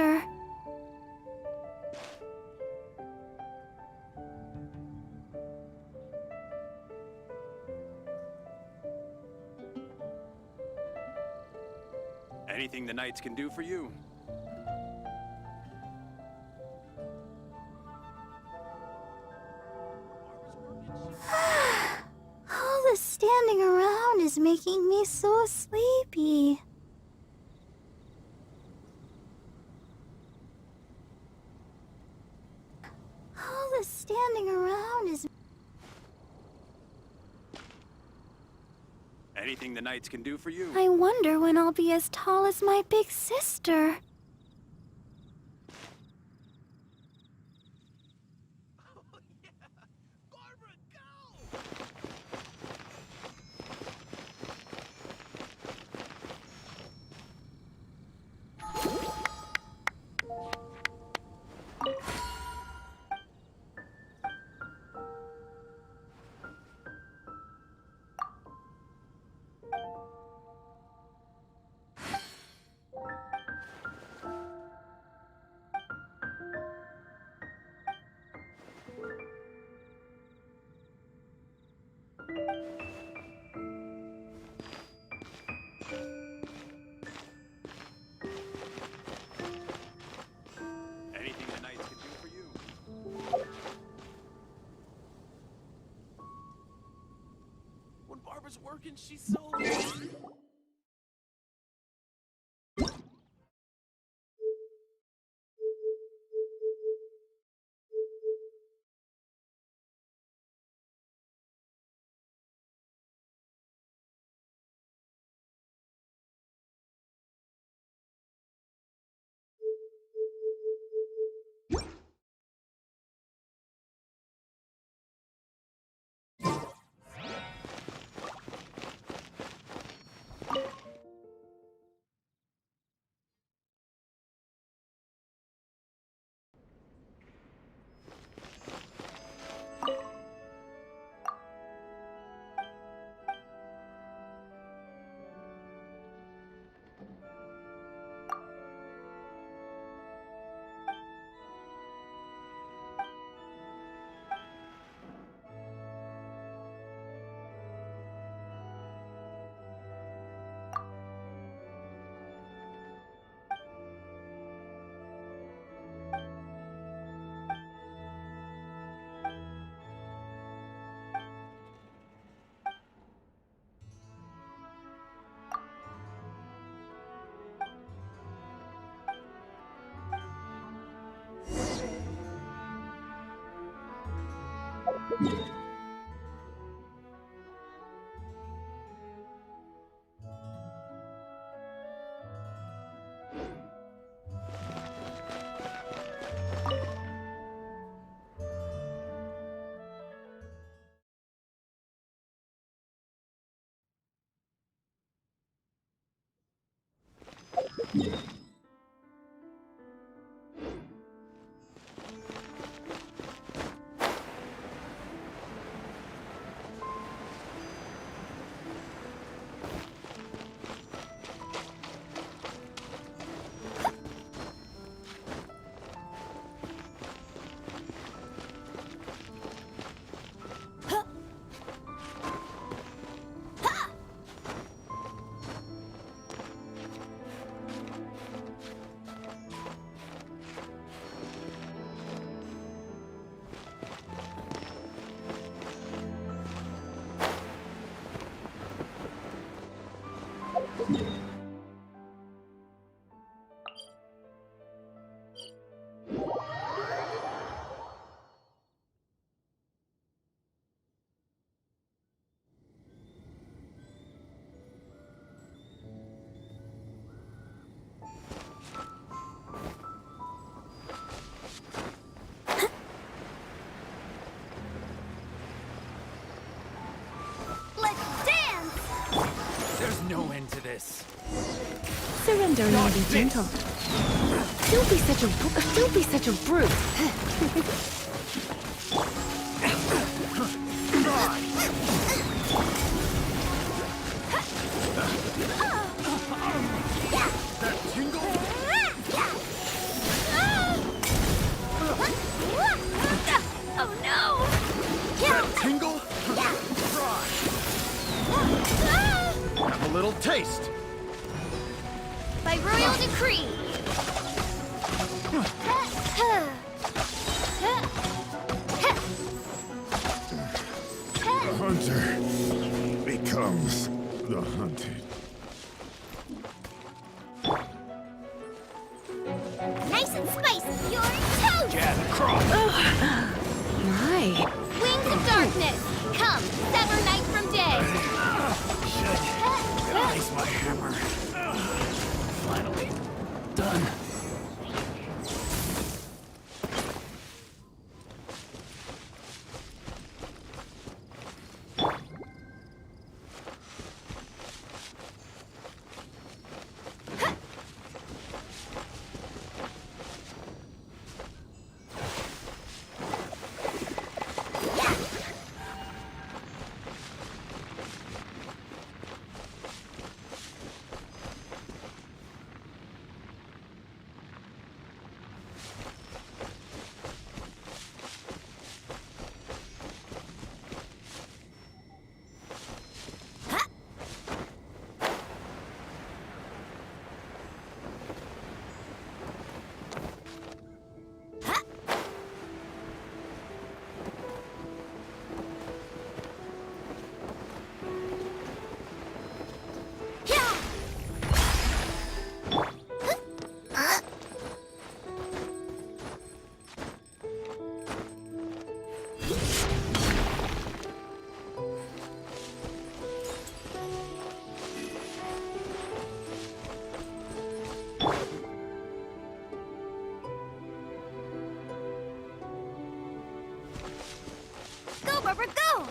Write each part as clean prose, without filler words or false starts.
sister. Anything the knights can do for you? All the standing around is making me so sleepy. All the standing around is... Anything the knights can do for you? I wonder when I'll be as tall as my big sister. Anything the knights can do for you? When Barbara's working, she's so... No end to this. Surrender and be gentle. Don't be such a brute. That tingle? Nice and spicy. You're toast! Gather crop. My. Wings of darkness! Come, sever night from day! Shit. Nice, my hammer. Finally. Done. Go, Barbara, go!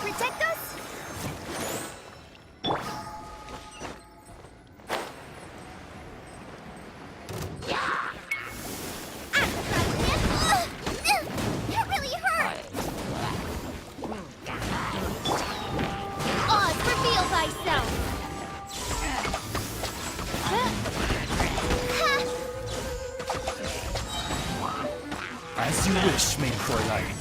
Protect us? That really hurt! Oz, reveal thyself! As you wish, main Coraline.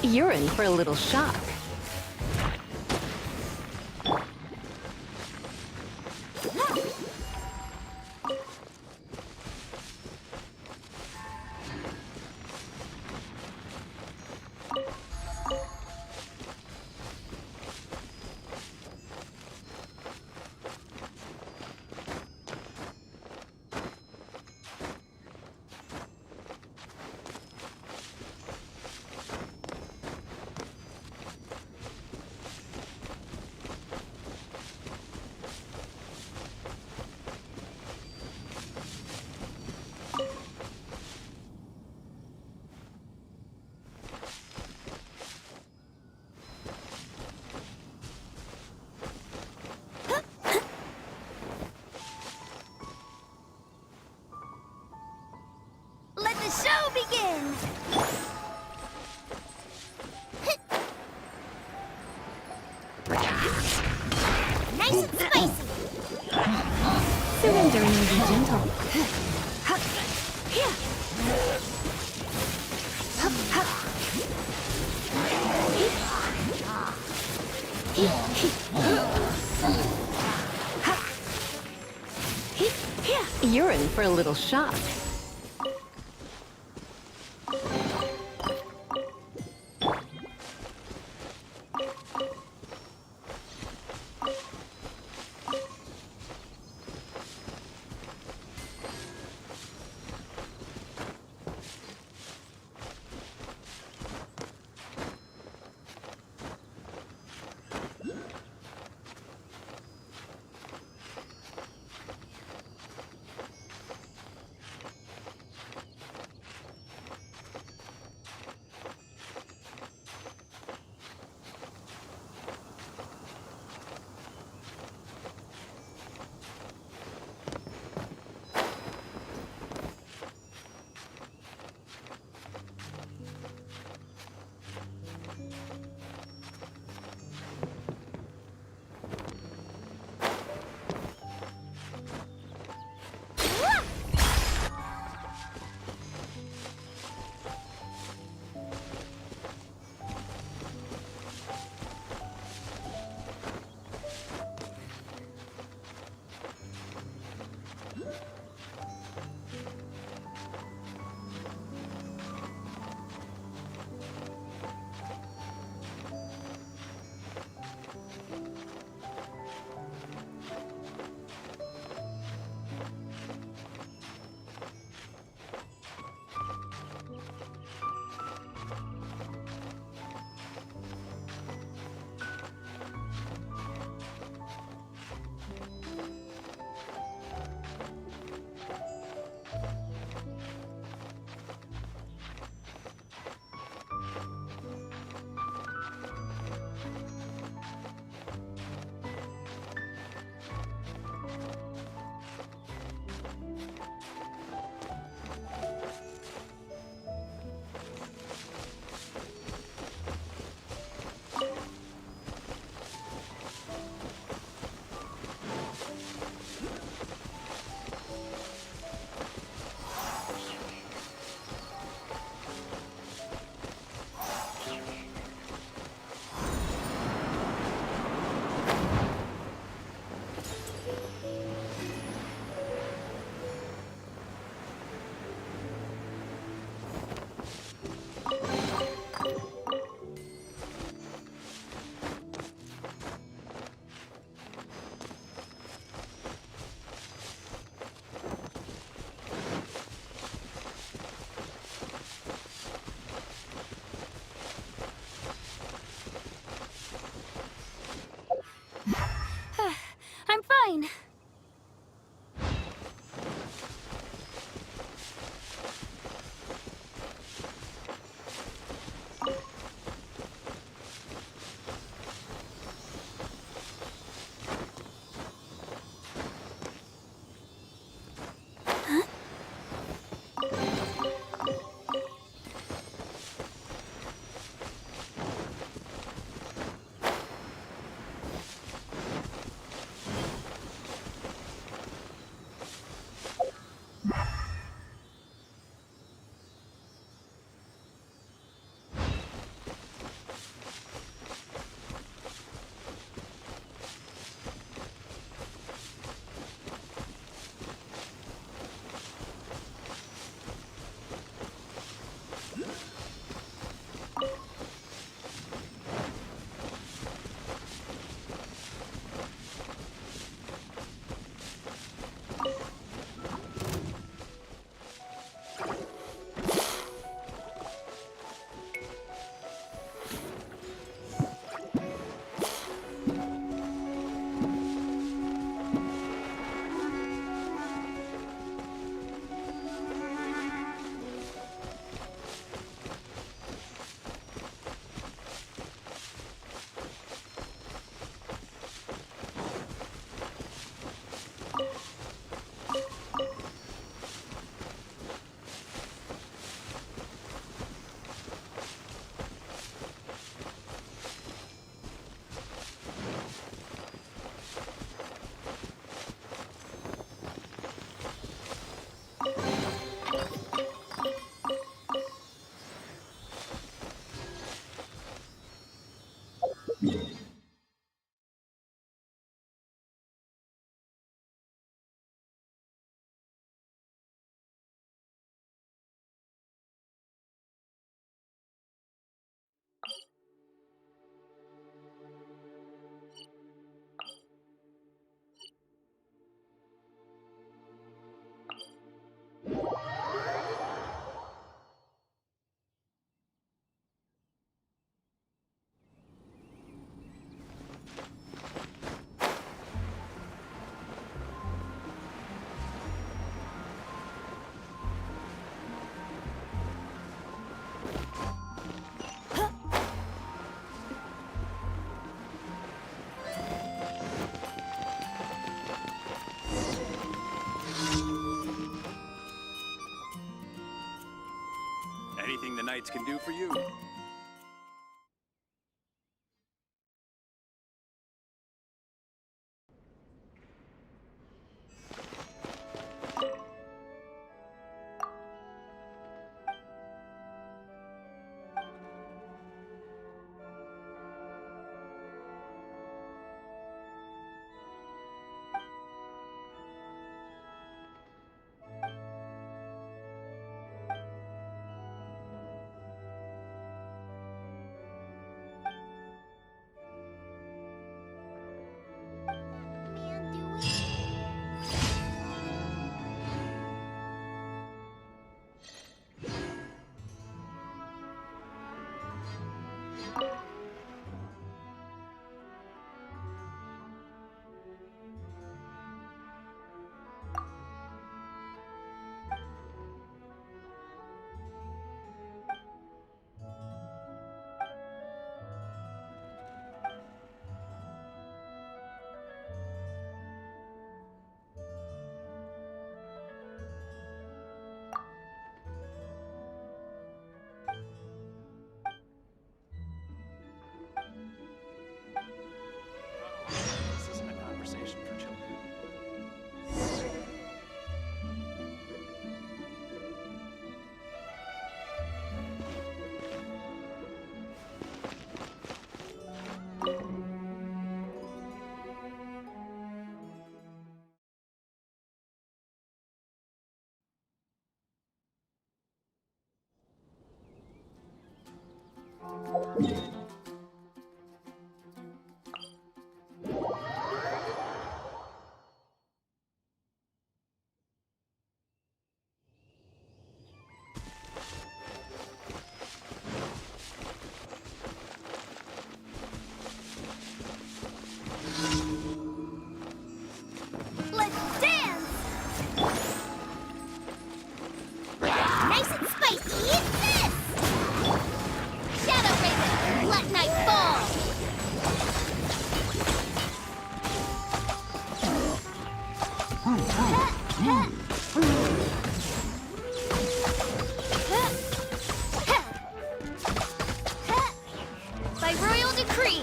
You're in for a little shock. begin. Nice and spicy. Surrendering and be gentle. You're in for a little shock. Anything the knights can do for you? This isn't a conversation for children. Let's dance! Nice and spicy, it's this! Shadow Raven, let night fall! By royal decree!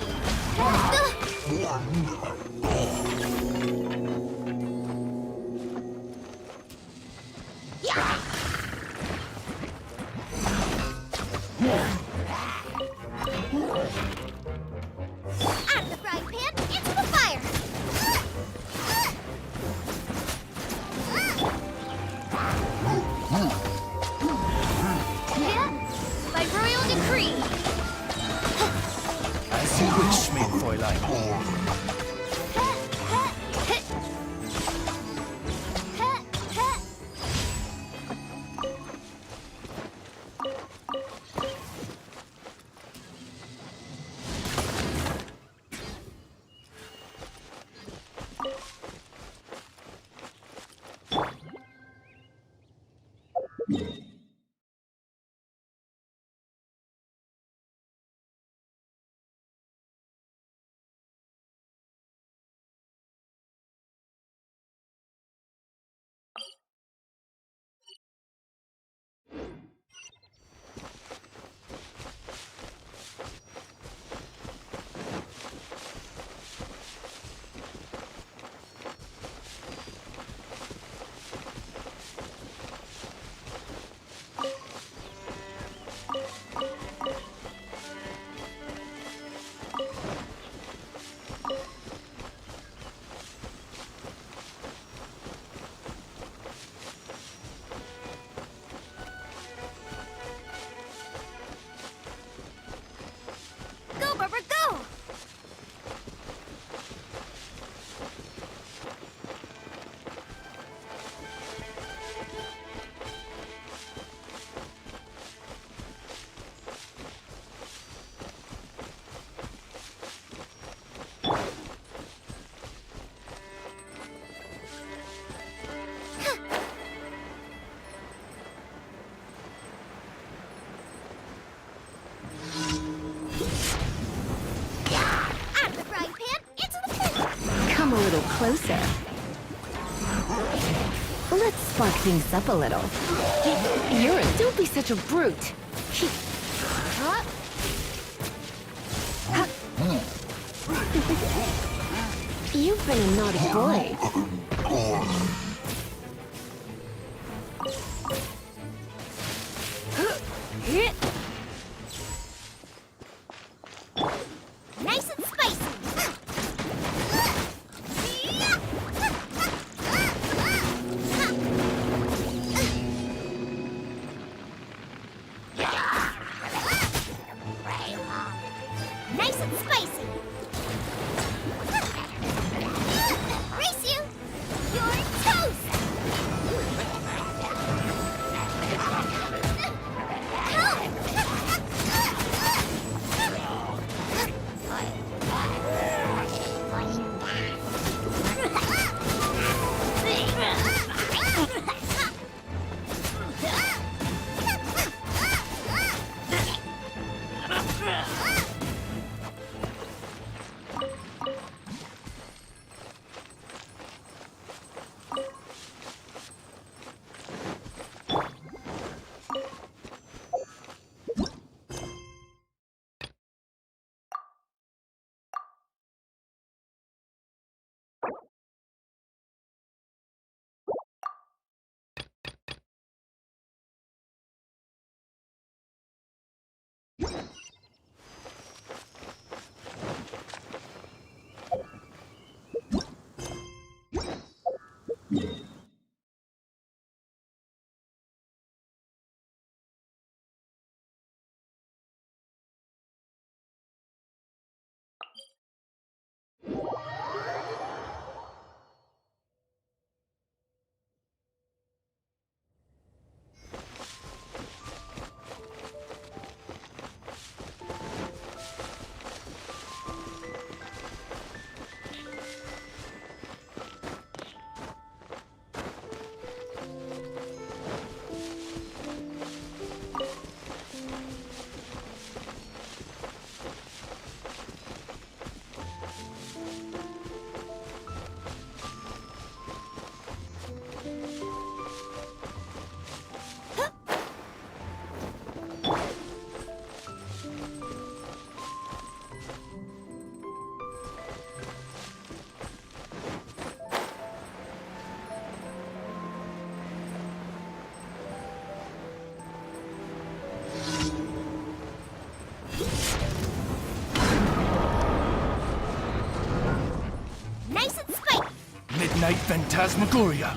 Out of the frying pan, into the fire! By royal decree! As you wish, mein Fräulein. Go, Barbara, go! Out of the frying pan, into the pan! Come a little closer. Let's spark things up a little. Don't be such a brute. You've been a naughty boy. Nice and spicy. Nice and spicy. Race you. You're toast. Nice and spicy. Midnight Phantasmagoria.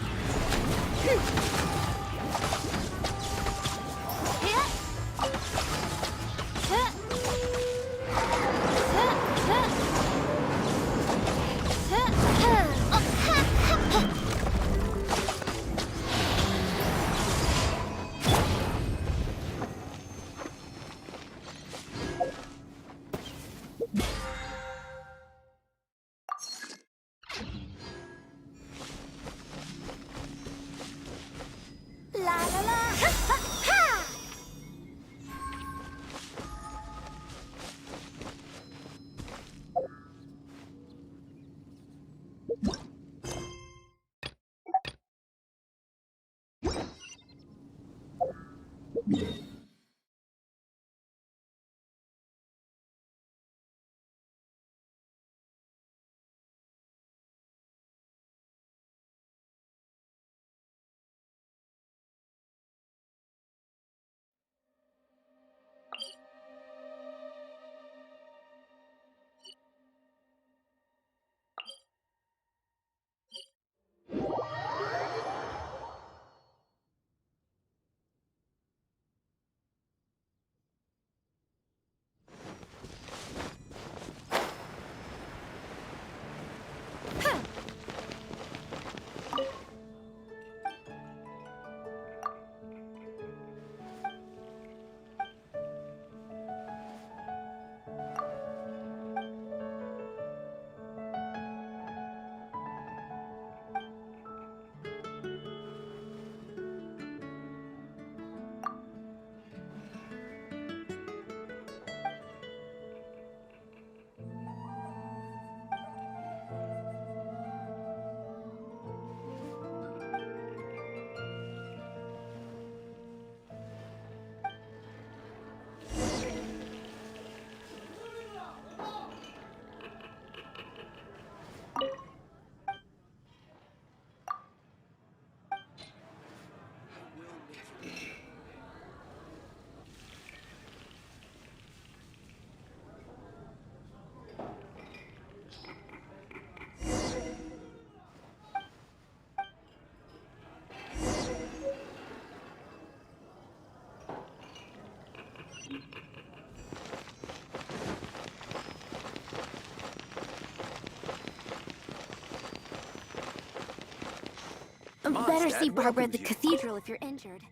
Better see Barbara at the cathedral if you're injured.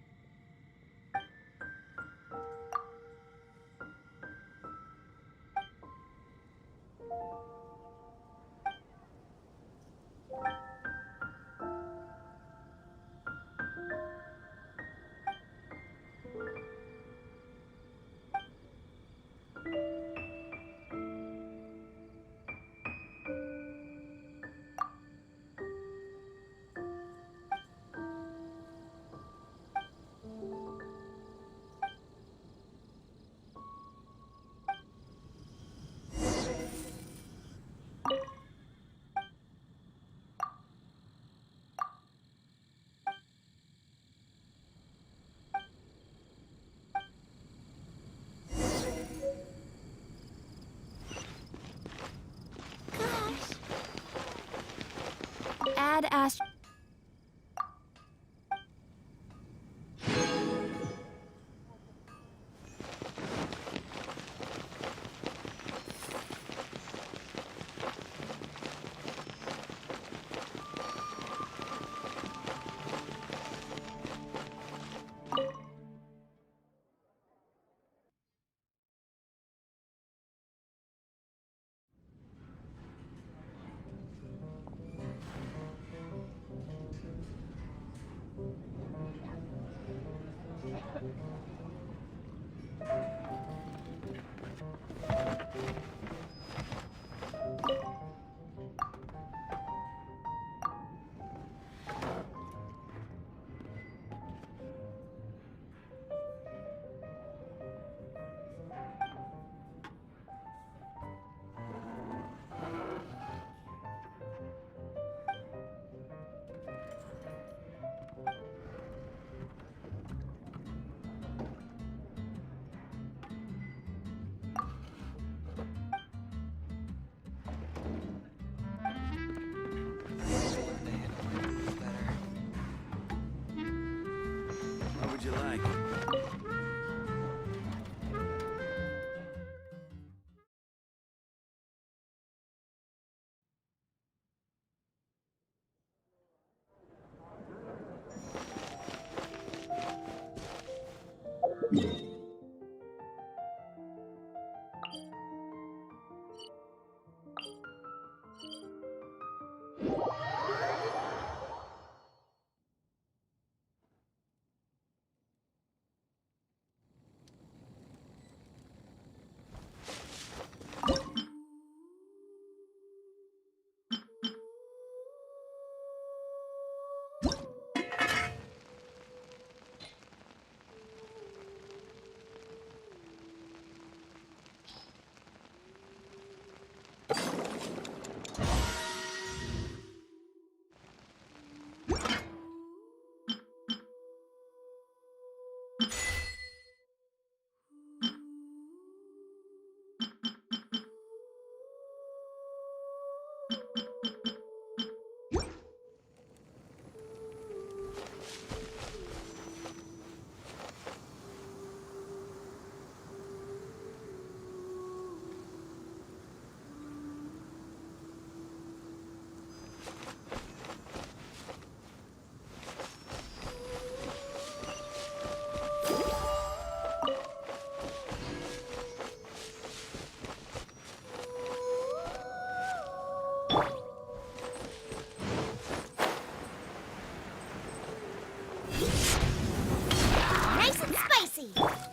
Add Ast. What would you like?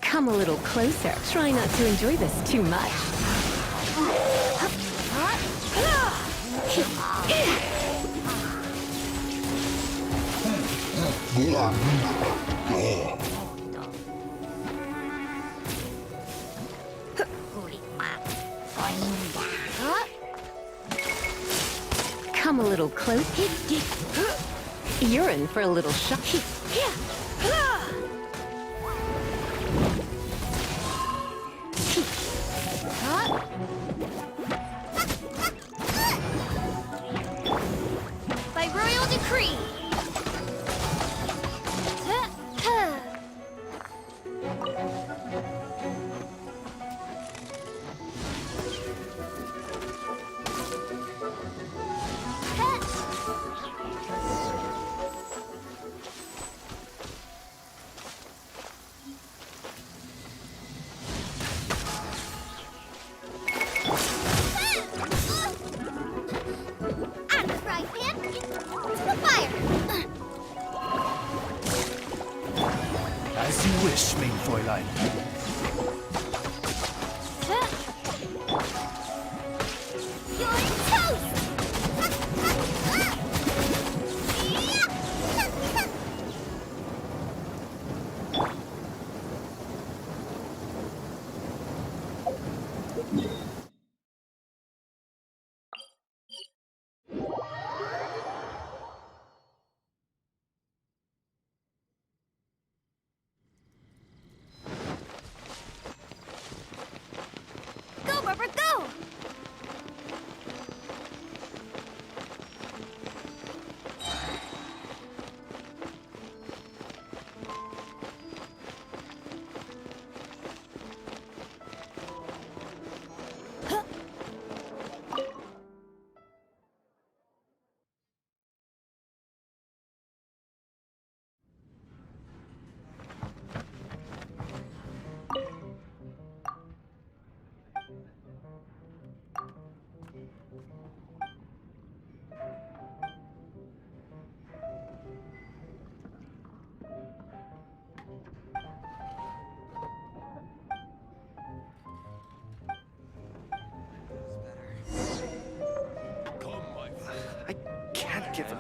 Come a little closer. Try not to enjoy this too much. Come a little close. You're in for a little shock. By royal decree. 回来了。 You're toast! Go, Barbara, go! I can't give up.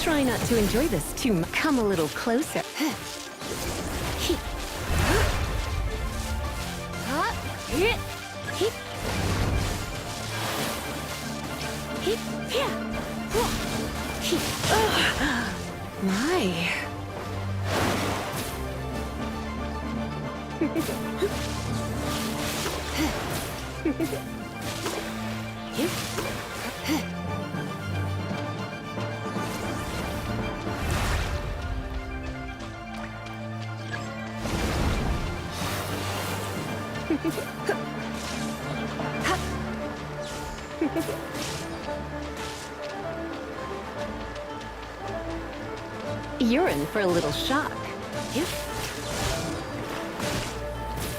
Try not to enjoy this too much. Come a little closer. My. You're in for a little shock.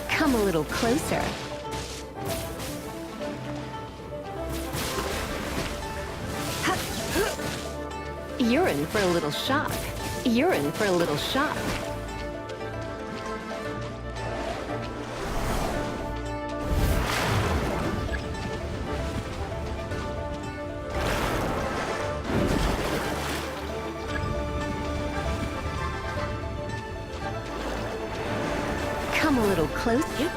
Come a little closer. You're in for a little shock. You're in for a little shock. Come a little closer.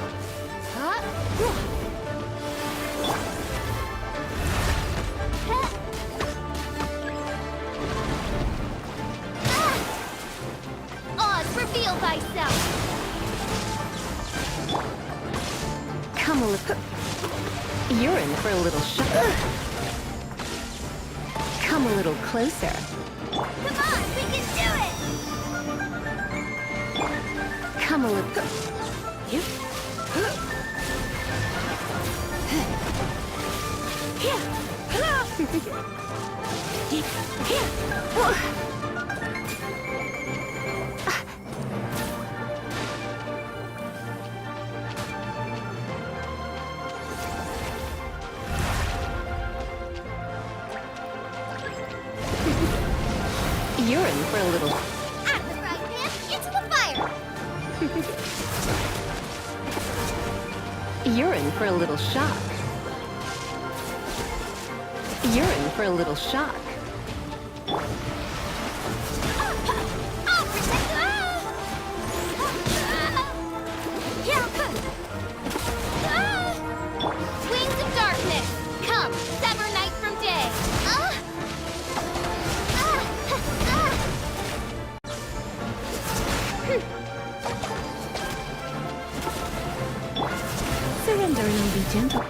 Oz, reveal thyself! Come a little. You're in for a little shock. Come a little closer. Come on, we can do it! Come a little. You're in for a little. At the frying pan, into the fire! You're in for a little shock. You're in for a little shock. I'll protect Wings of darkness, come, sever night from day. Surrender and be gentle.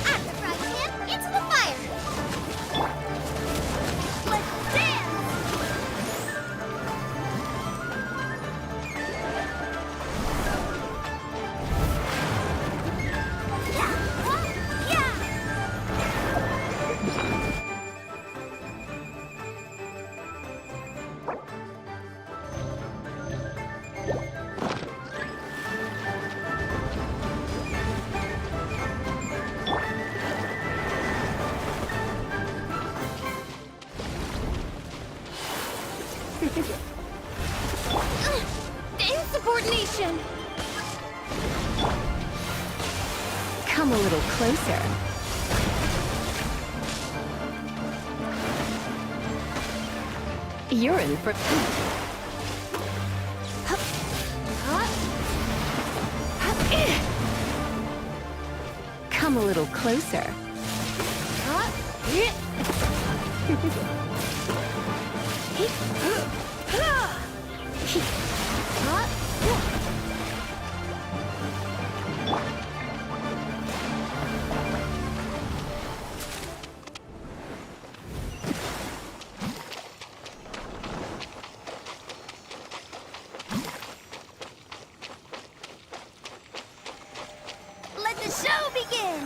At the frying pan, into the fire! Let's dance! Insubordination! Come a little closer. You're in for. Come a little closer. Let the show begin!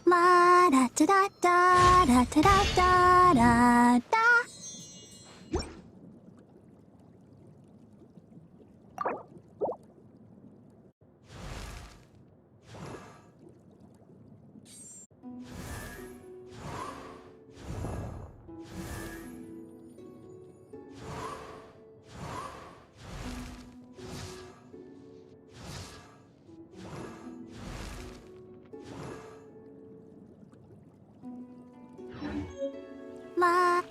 La da da da da da da da da da. La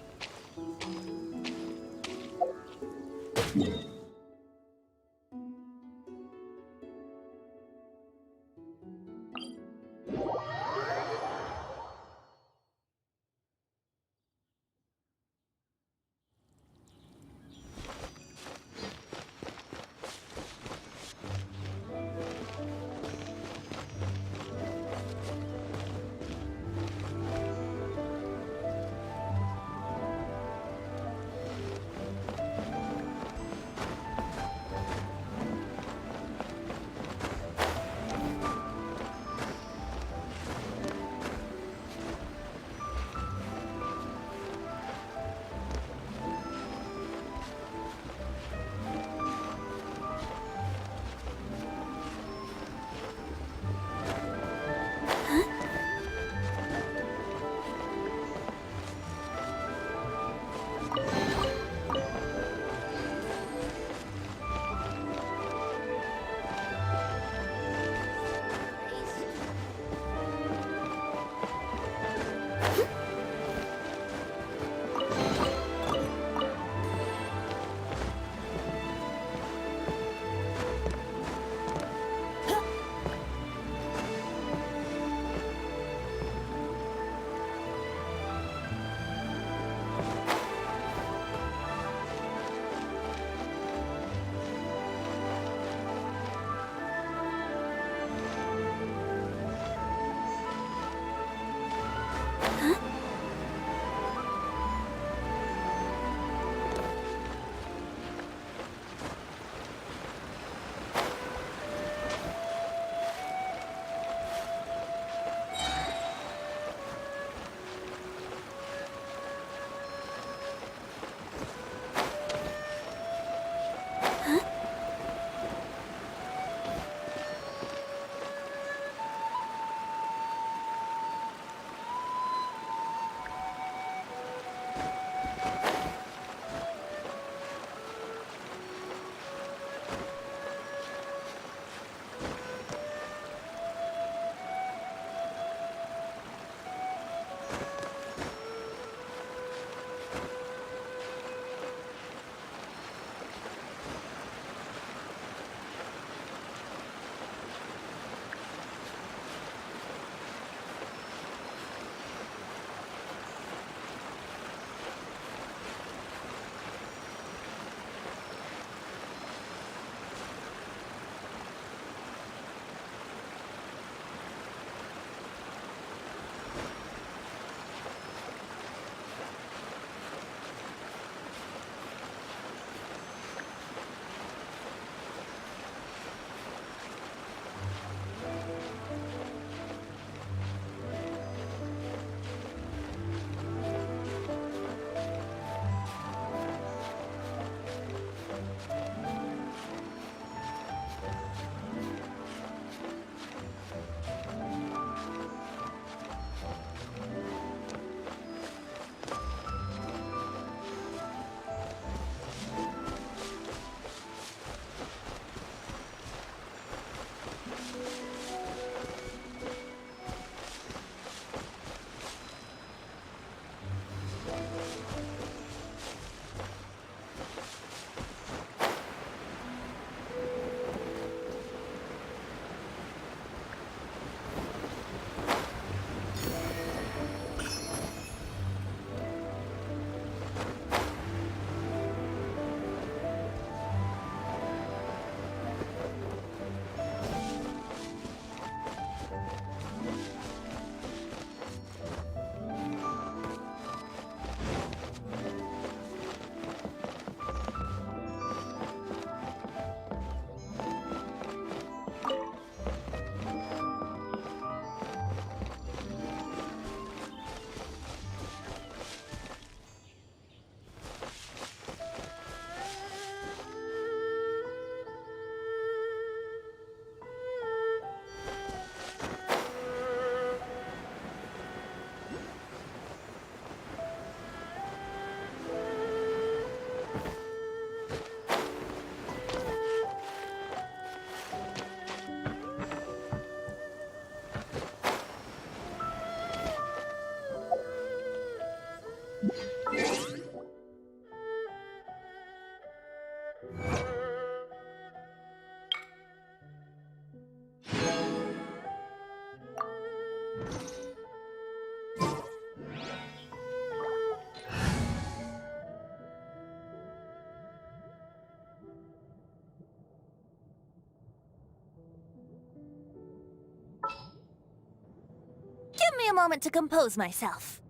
Give me a moment to compose myself.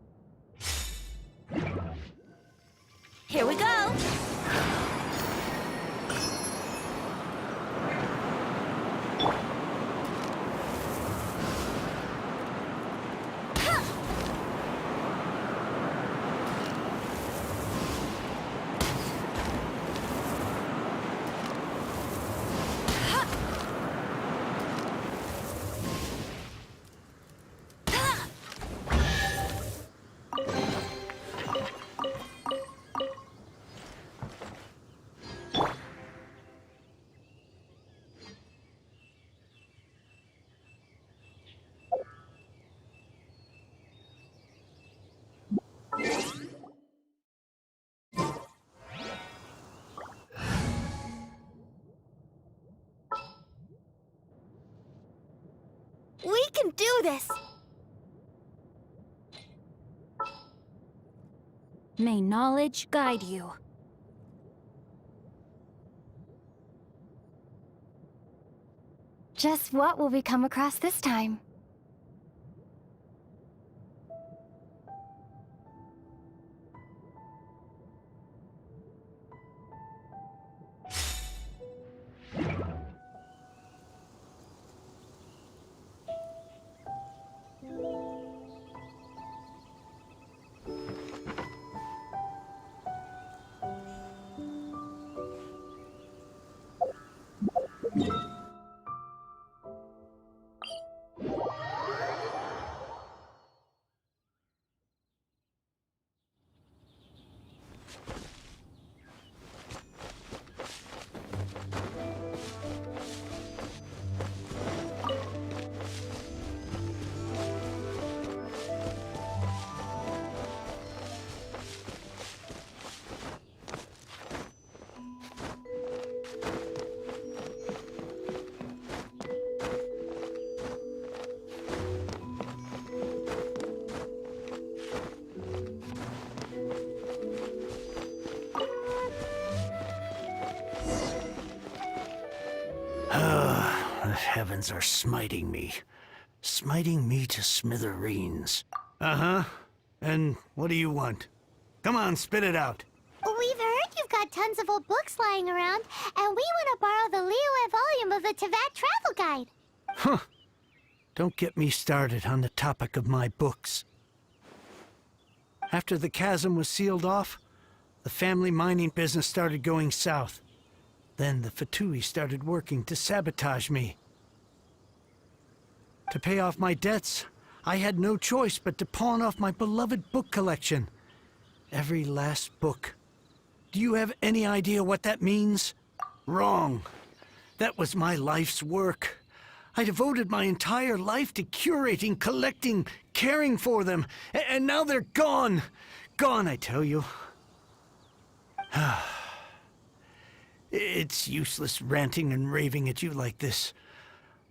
Here we go. We can do this! May knowledge guide you. Just what will we come across this time? The heavens are smiting me. Smiting me to smithereens. Uh-huh. And what do you want? Come on, spit it out. We've heard you've got tons of old books lying around, and we want to borrow the Liyue volume of the Teyvat Travel Guide. Huh. Don't get me started on the topic of my books. After the chasm was sealed off, the family mining business started going south. Then the Fatui started working to sabotage me. To pay off my debts, I had no choice but to pawn off my beloved book collection. Every last book. Do you have any idea what that means? Wrong. That was my life's work. I devoted my entire life to curating, collecting, caring for them, and now they're gone. Gone, I tell you. It's useless ranting and raving at you like this.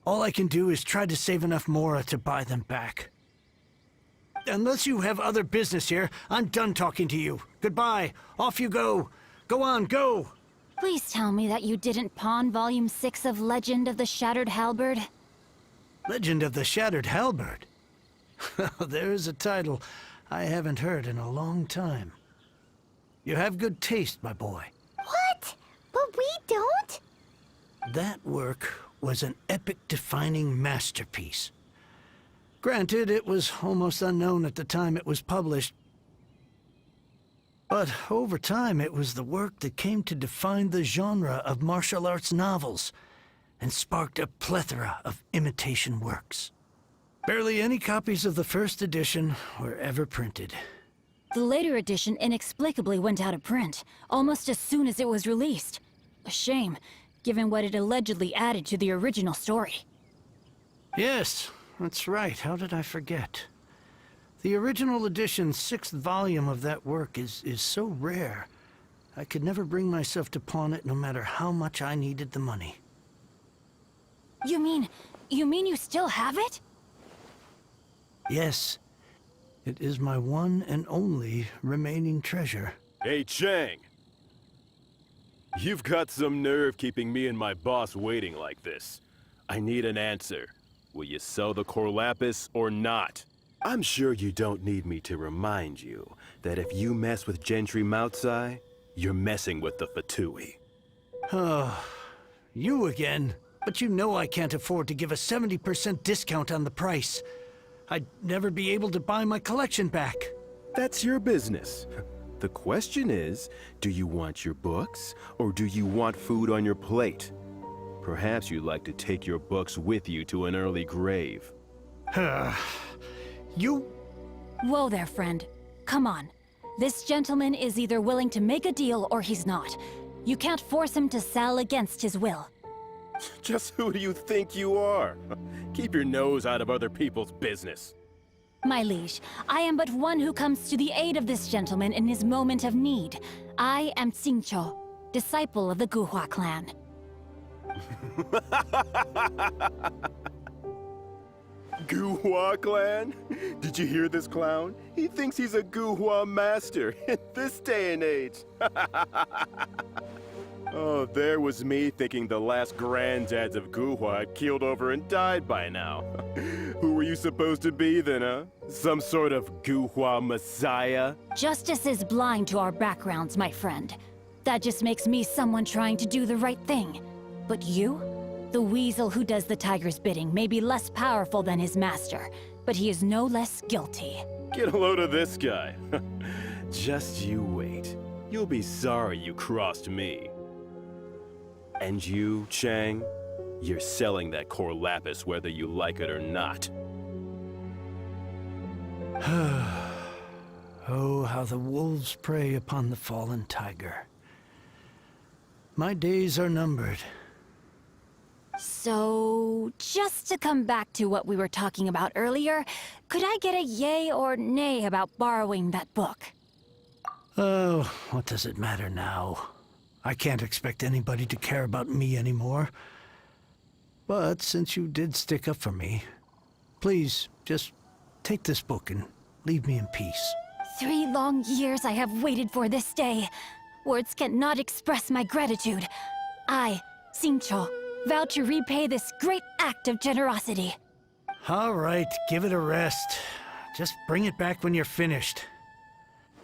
All I can do is try to save enough Mora to buy them back. Unless you have other business here, I'm done talking to you. Goodbye. Off you go. Go on, go! Please tell me that you didn't pawn Volume 6 of Legend of the Shattered Halberd. Legend of the Shattered Halberd? There's a title I haven't heard in a long time. You have good taste, my boy. What? But we don't? That work was an epic-defining masterpiece. Granted, it was almost unknown at the time it was published, but over time it was the work that came to define the genre of martial arts novels and sparked a plethora of imitation works. Barely any copies of the first edition were ever printed. The later edition inexplicably went out of print, almost as soon as it was released. A shame, given what it allegedly added to the original story. Yes, that's right. How did I forget? The original edition's 6th volume of that work is so rare, I could never bring myself to pawn it no matter how much I needed the money. You mean you still have it? Yes, it is my one and only remaining treasure. Hey, Chang! You've got some nerve keeping me and my boss waiting like this. I need an answer. Will you sell the core lapis or not? I'm sure you don't need me to remind you that if you mess with Gentry Moutsai, you're messing with the Fatui. Oh, you again. But you know I can't afford to give a 70% discount on the price. I'd never be able to buy my collection back. That's your business. The question is, do you want your books, or do you want food on your plate? Perhaps you'd like to take your books with you to an early grave. You... Whoa there, friend. Come on. This gentleman is either willing to make a deal or he's not. You can't force him to sell against his will. Just who do you think you are? Keep your nose out of other people's business. My liege, I am but one who comes to the aid of this gentleman in his moment of need. I am Xingqiu, disciple of the Guhua clan. Guhua clan? Did you hear this clown? He thinks he's a Guhua master in this day and age. Oh, there was me thinking the last granddads of Guhua had keeled over and died by now. Who were you supposed to be then, huh? Some sort of Guhua messiah? Justice is blind to our backgrounds, my friend. That just makes me someone trying to do the right thing. But you? The weasel who does the tiger's bidding may be less powerful than his master, but he is no less guilty. Get a load of this guy. Just you wait. You'll be sorry you crossed me. And you, Chang, you're selling that core lapis whether you like it or not. Oh, how the wolves prey upon the fallen tiger. My days are numbered. So, just to come back to what we were talking about earlier, could I get a yay or nay about borrowing that book? Oh, what does it matter now? I can't expect anybody to care about me anymore. But since you did stick up for me, please, just take this book and leave me in peace. 3 long years I have waited for this day. Words cannot express my gratitude. I, Xingqiu, vow to repay this great act of generosity. All right, give it a rest. Just bring it back when you're finished.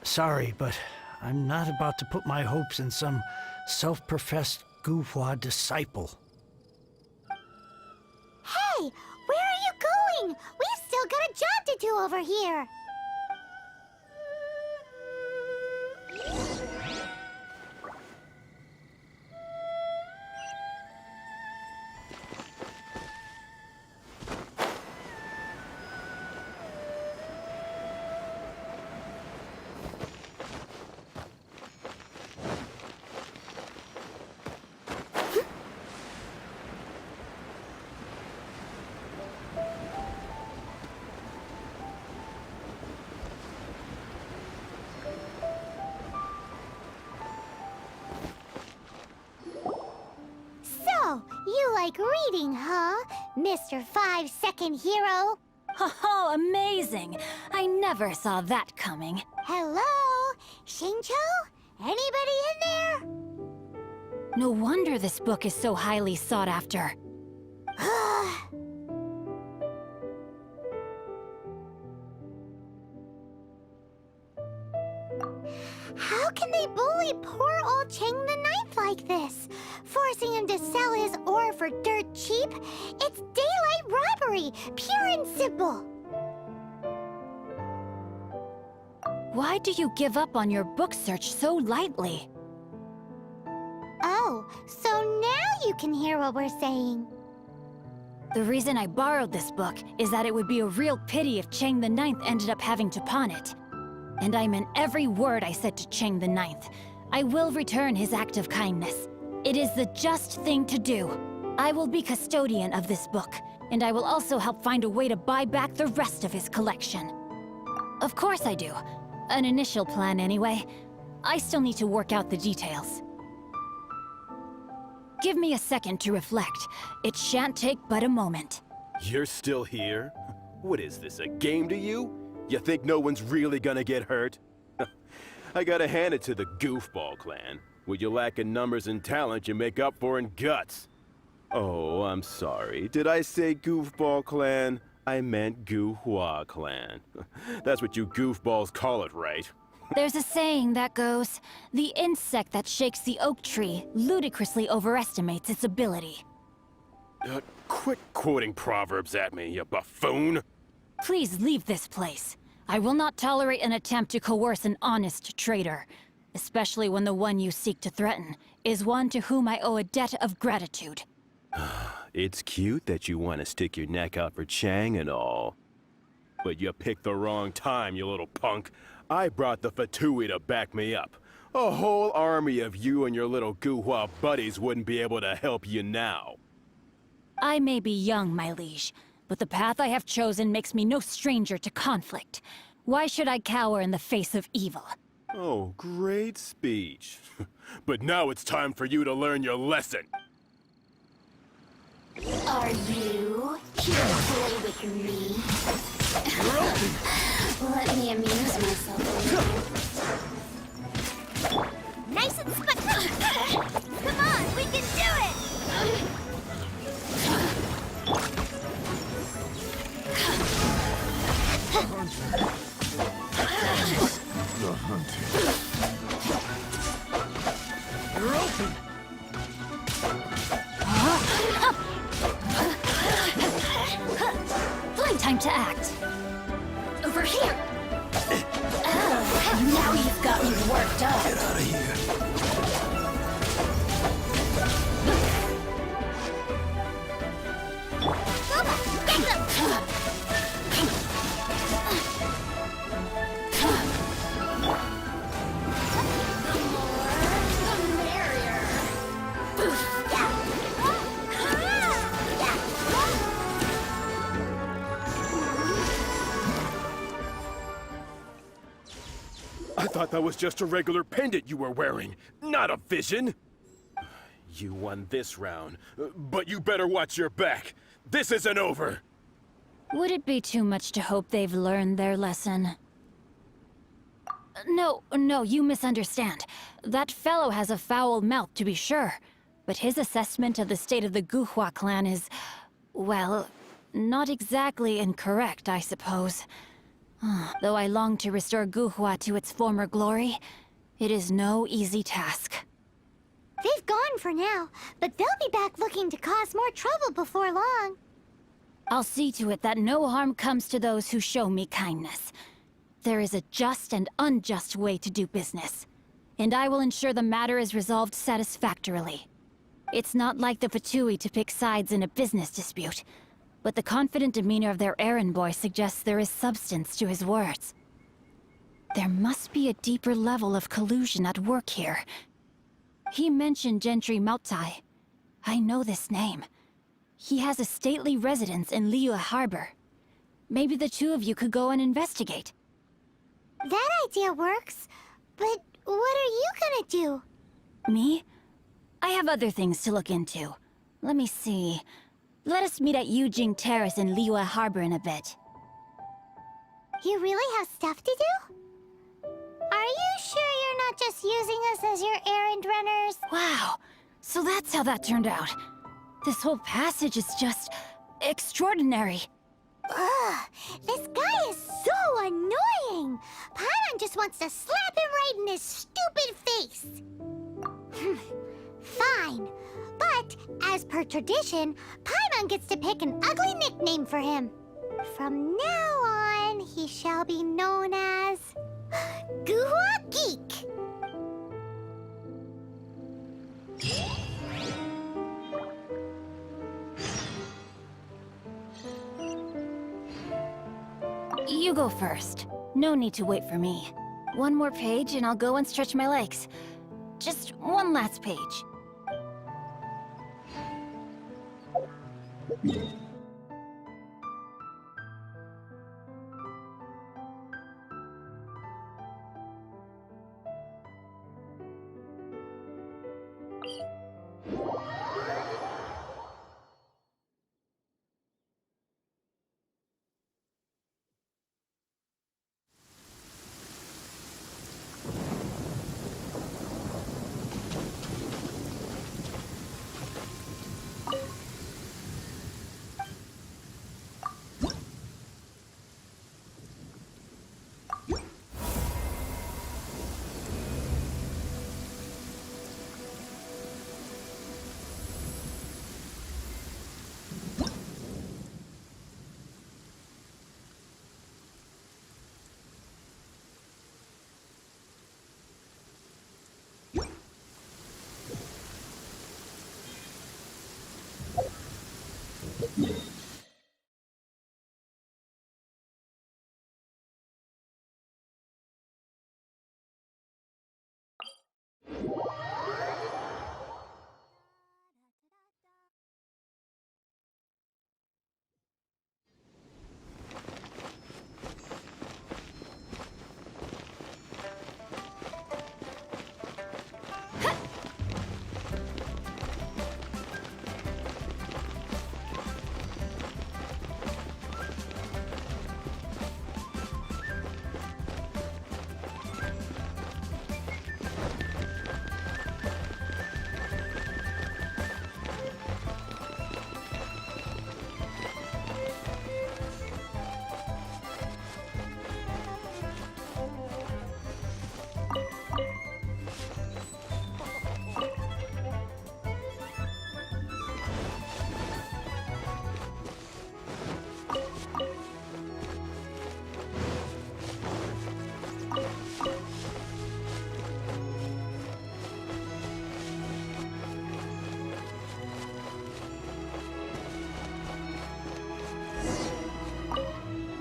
Sorry, but I'm not about to put my hopes in some self-professed Guhua disciple. Hey, where are you going? We've still got a job to do over here. So, you like reading, huh, Mr. 5-second hero? Oh, amazing! I never saw that coming. Hello? Xingqiu? Anybody in there? No wonder this book is so highly sought after. How can they bully poor old Chang the Ninth like this? Forcing him to sell his ore for dirt cheap? It's daylight robbery, pure and simple. Why do you give up on your book search so lightly? Oh, so now you can hear what we're saying. The reason I borrowed this book is that it would be a real pity if Chang the Ninth ended up having to pawn it. And I meant every word I said to Chang the Ninth. I will return his act of kindness. It is the just thing to do. I will be custodian of this book, and I will also help find a way to buy back the rest of his collection. Of course I do. An initial plan anyway. I still need to work out the details. Give me a second to reflect. It shan't take but a moment. You're still here? What is this, a game to you? You think no one's really gonna get hurt? I gotta hand it to the Goofball clan. What you lack in numbers and talent, you make up for in guts. Oh, I'm sorry. Did I say Goofball clan? I meant Goohua clan. That's what you goofballs call it, right? There's a saying that goes, the insect that shakes the oak tree ludicrously overestimates its ability. Quit quoting proverbs at me, you buffoon! Please leave this place. I will not tolerate an attempt to coerce an honest trader, especially when the one you seek to threaten is one to whom I owe a debt of gratitude. It's cute that you want to stick your neck out for Chang and all. But you picked the wrong time, you little punk. I brought the Fatui to back me up. A whole army of you and your little Guhua buddies wouldn't be able to help you now. I may be young, my liege, but the path I have chosen makes me no stranger to conflict. Why should I cower in the face of evil? Oh, great speech. But now it's time for you to learn your lesson. Are you here to play with me? Let me amuse myself a little. Nice and Come on, we can do it! The hunting. You're open! Fine time to act. Over here! Now you've got me worked up. Get out of here. I thought that was just a regular pendant you were wearing, not a vision. You won this round, but you better watch your back. This isn't over. Would it be too much to hope they've learned their lesson? No, you misunderstand. That fellow has a foul mouth, to be sure. But his assessment of the state of the Guhua clan is, well, not exactly incorrect, I suppose. Though I long to restore Guhua to its former glory, it is no easy task. They've gone for now, but they'll be back looking to cause more trouble before long. I'll see to it that no harm comes to those who show me kindness. There is a just and unjust way to do business, and I will ensure the matter is resolved satisfactorily. It's not like the Fatui to pick sides in a business dispute, but the confident demeanor of their errand boy suggests there is substance to his words. There must be a deeper level of collusion at work here. He mentioned Gentry Mautai. I know this name. He has a stately residence in Liyue Harbor. Maybe the two of you could go and investigate. That idea works, but what are you gonna do? Me? I have other things to look into. Let me see. Let us meet at Yujing Terrace in Liyue Harbor in a bit. You really have stuff to do? Are you sure you're not just using us as your errand runners? Wow, so that's how that turned out. This whole passage is just extraordinary. Ugh, this guy is so annoying! Paimon just wants to slap him right in his stupid face! Fine, but as per tradition, Paimon gets to pick an ugly nickname for him. From now on, he shall be known as... Guhua Geek! You go first. No need to wait for me. One more page and I'll go and stretch my legs. Just one last page.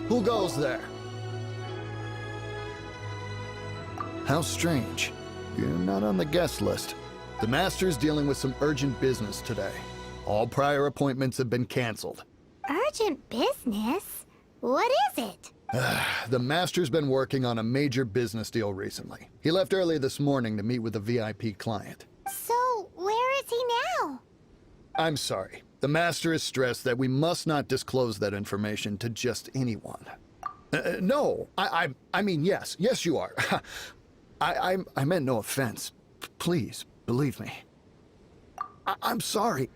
Who goes there? How strange. You're not on the guest list. The Master's dealing with some urgent business today. All prior appointments have been canceled. Urgent business? What is it? The Master's been working on a major business deal recently. He left early this morning to meet with a VIP client. So, where is he now? I'm sorry. The Master is stressed that we must not disclose that information to just anyone. No, I mean, yes. Yes, you are. I meant no offense. Please, believe me. I'm sorry.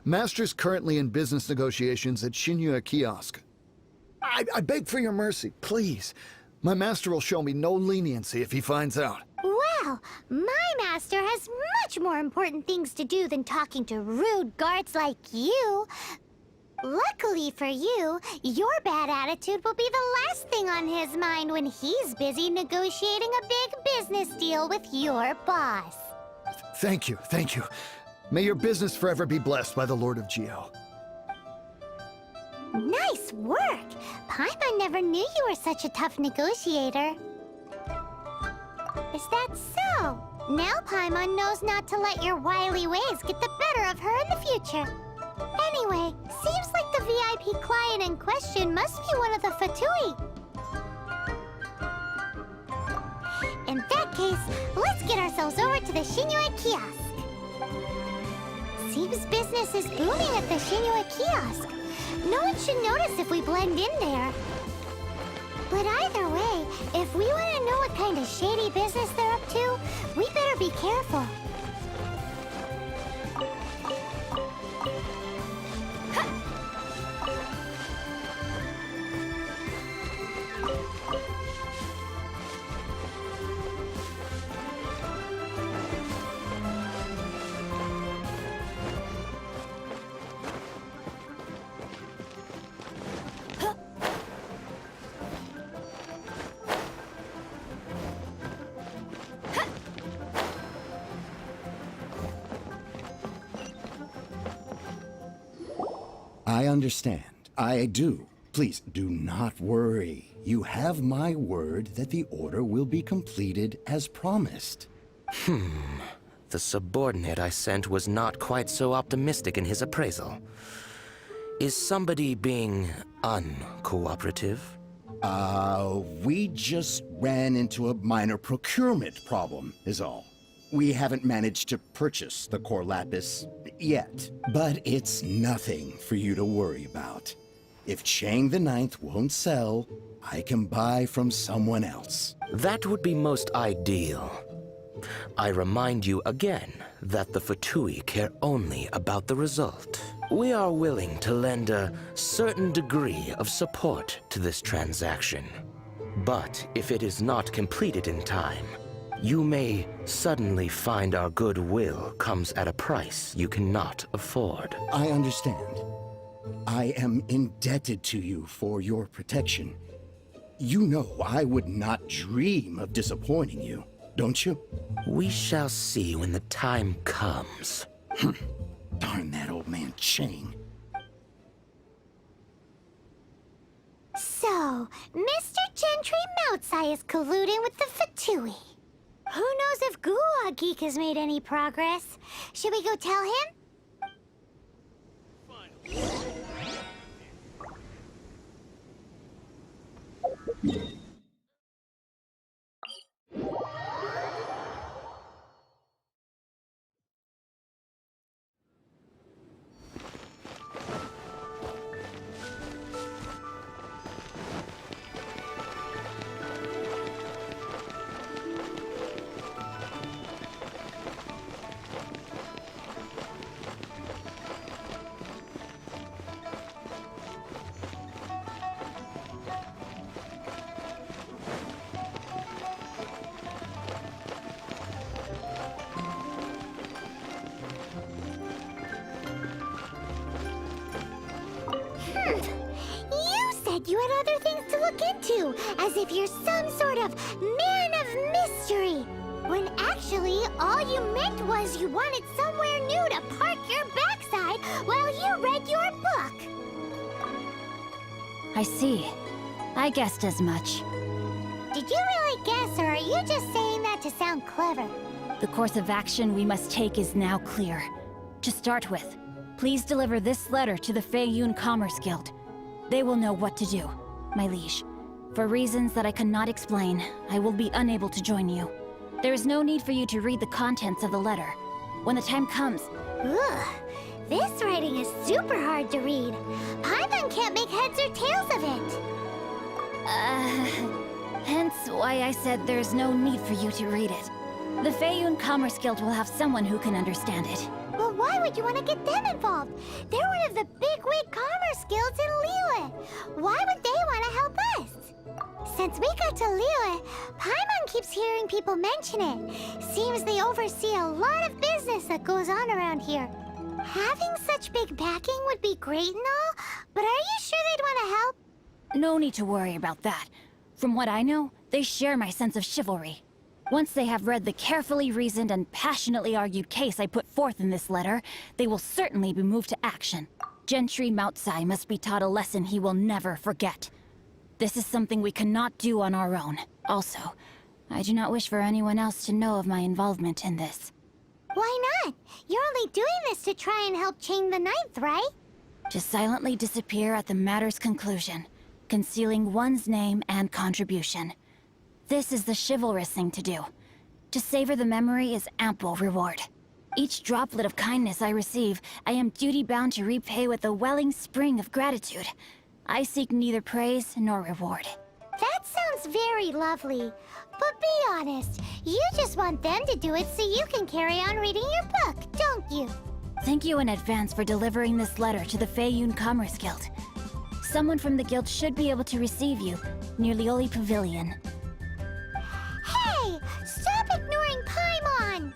Master's currently in business negotiations at Shinya Kiosk. I beg for your mercy, please. My master will show me no leniency if he finds out. Well, my master has much more important things to do than talking to rude guards like you. Luckily for you, your bad attitude will be the last thing on his mind when he's busy negotiating a big business deal with your boss. Thank you. May your business forever be blessed by the Lord of Geo. Nice work! Paimon never knew you were such a tough negotiator. Is that so? Now Paimon knows not to let your wily ways get the better of her in the future. Anyway, seems like the VIP client in question must be one of the Fatui. In that case, let's get ourselves over to the Shinua Kiosk. Seems business is booming at the Shinua Kiosk. No one should notice if we blend in there. But either way, if we want to know what kind of shady business they're up to, we better be careful. I understand. I do. Please, do not worry. You have my word that the order will be completed as promised. The subordinate I sent was not quite so optimistic in his appraisal. Is somebody being uncooperative? We just ran into a minor procurement problem, is all. We haven't managed to purchase the core lapis yet, but it's nothing for you to worry about. If Chang the Ninth won't sell, I can buy from someone else. That would be most ideal. I remind you again that the Fatui care only about the result. We are willing to lend a certain degree of support to this transaction. But if it is not completed in time, you may suddenly find our goodwill comes at a price you cannot afford. I understand. I am indebted to you for your protection. You know I would not dream of disappointing you, don't you? We shall see when the time comes. Darn that old man Chang. So, Mr. Gentry Moutsai is colluding with the Fatui. Who knows if Gua Geek has made any progress? Should we go tell him? You said you had other things to look into, as if you're some sort of man of mystery. When actually, all you meant was you wanted somewhere new to park your backside while you read your book. I see. I guessed as much. Did you really guess, or are you just saying that to sound clever? The course of action we must take is now clear. To start with, please deliver this letter to the Feiyun Commerce Guild. They will know what to do, my liege. For reasons that I cannot explain, I will be unable to join you. There is no need for you to read the contents of the letter. When the time comes... Ugh, this writing is super hard to read. Paimon can't make heads or tails of it. Hence why I said there's no need for you to read it. The Feiyun Commerce Guild will have someone who can understand it. Well, why would you want to get them involved? They're one of the bigwig commerce guilds in Liyue. Why would they want to help us? Since we got to Liyue, Paimon keeps hearing people mention it. Seems they oversee a lot of business that goes on around here. Having such big backing would be great and all, but are you sure they'd want to help? No need to worry about that. From what I know, they share my sense of chivalry. Once they have read the carefully reasoned and passionately argued case I put forth in this letter, they will certainly be moved to action. Gentry Moutsai must be taught a lesson he will never forget. This is something we cannot do on our own. Also, I do not wish for anyone else to know of my involvement in this. Why not? You're only doing this to try and help Chang the Ninth, right? To silently disappear at the matter's conclusion, concealing one's name and contribution. This is the chivalrous thing to do. To savor the memory is ample reward. Each droplet of kindness I receive, I am duty-bound to repay with a welling spring of gratitude. I seek neither praise nor reward. That sounds very lovely. But be honest, you just want them to do it so you can carry on reading your book, don't you? Thank you in advance for delivering this letter to the Feiyun Commerce Guild. Someone from the guild should be able to receive you near Lioli Pavilion. Hey! Stop ignoring Paimon!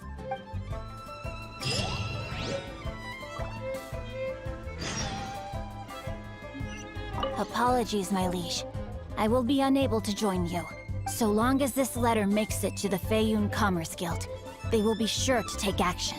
Apologies, my liege. I will be unable to join you. So long as this letter makes it to the Feiyun Commerce Guild, they will be sure to take action.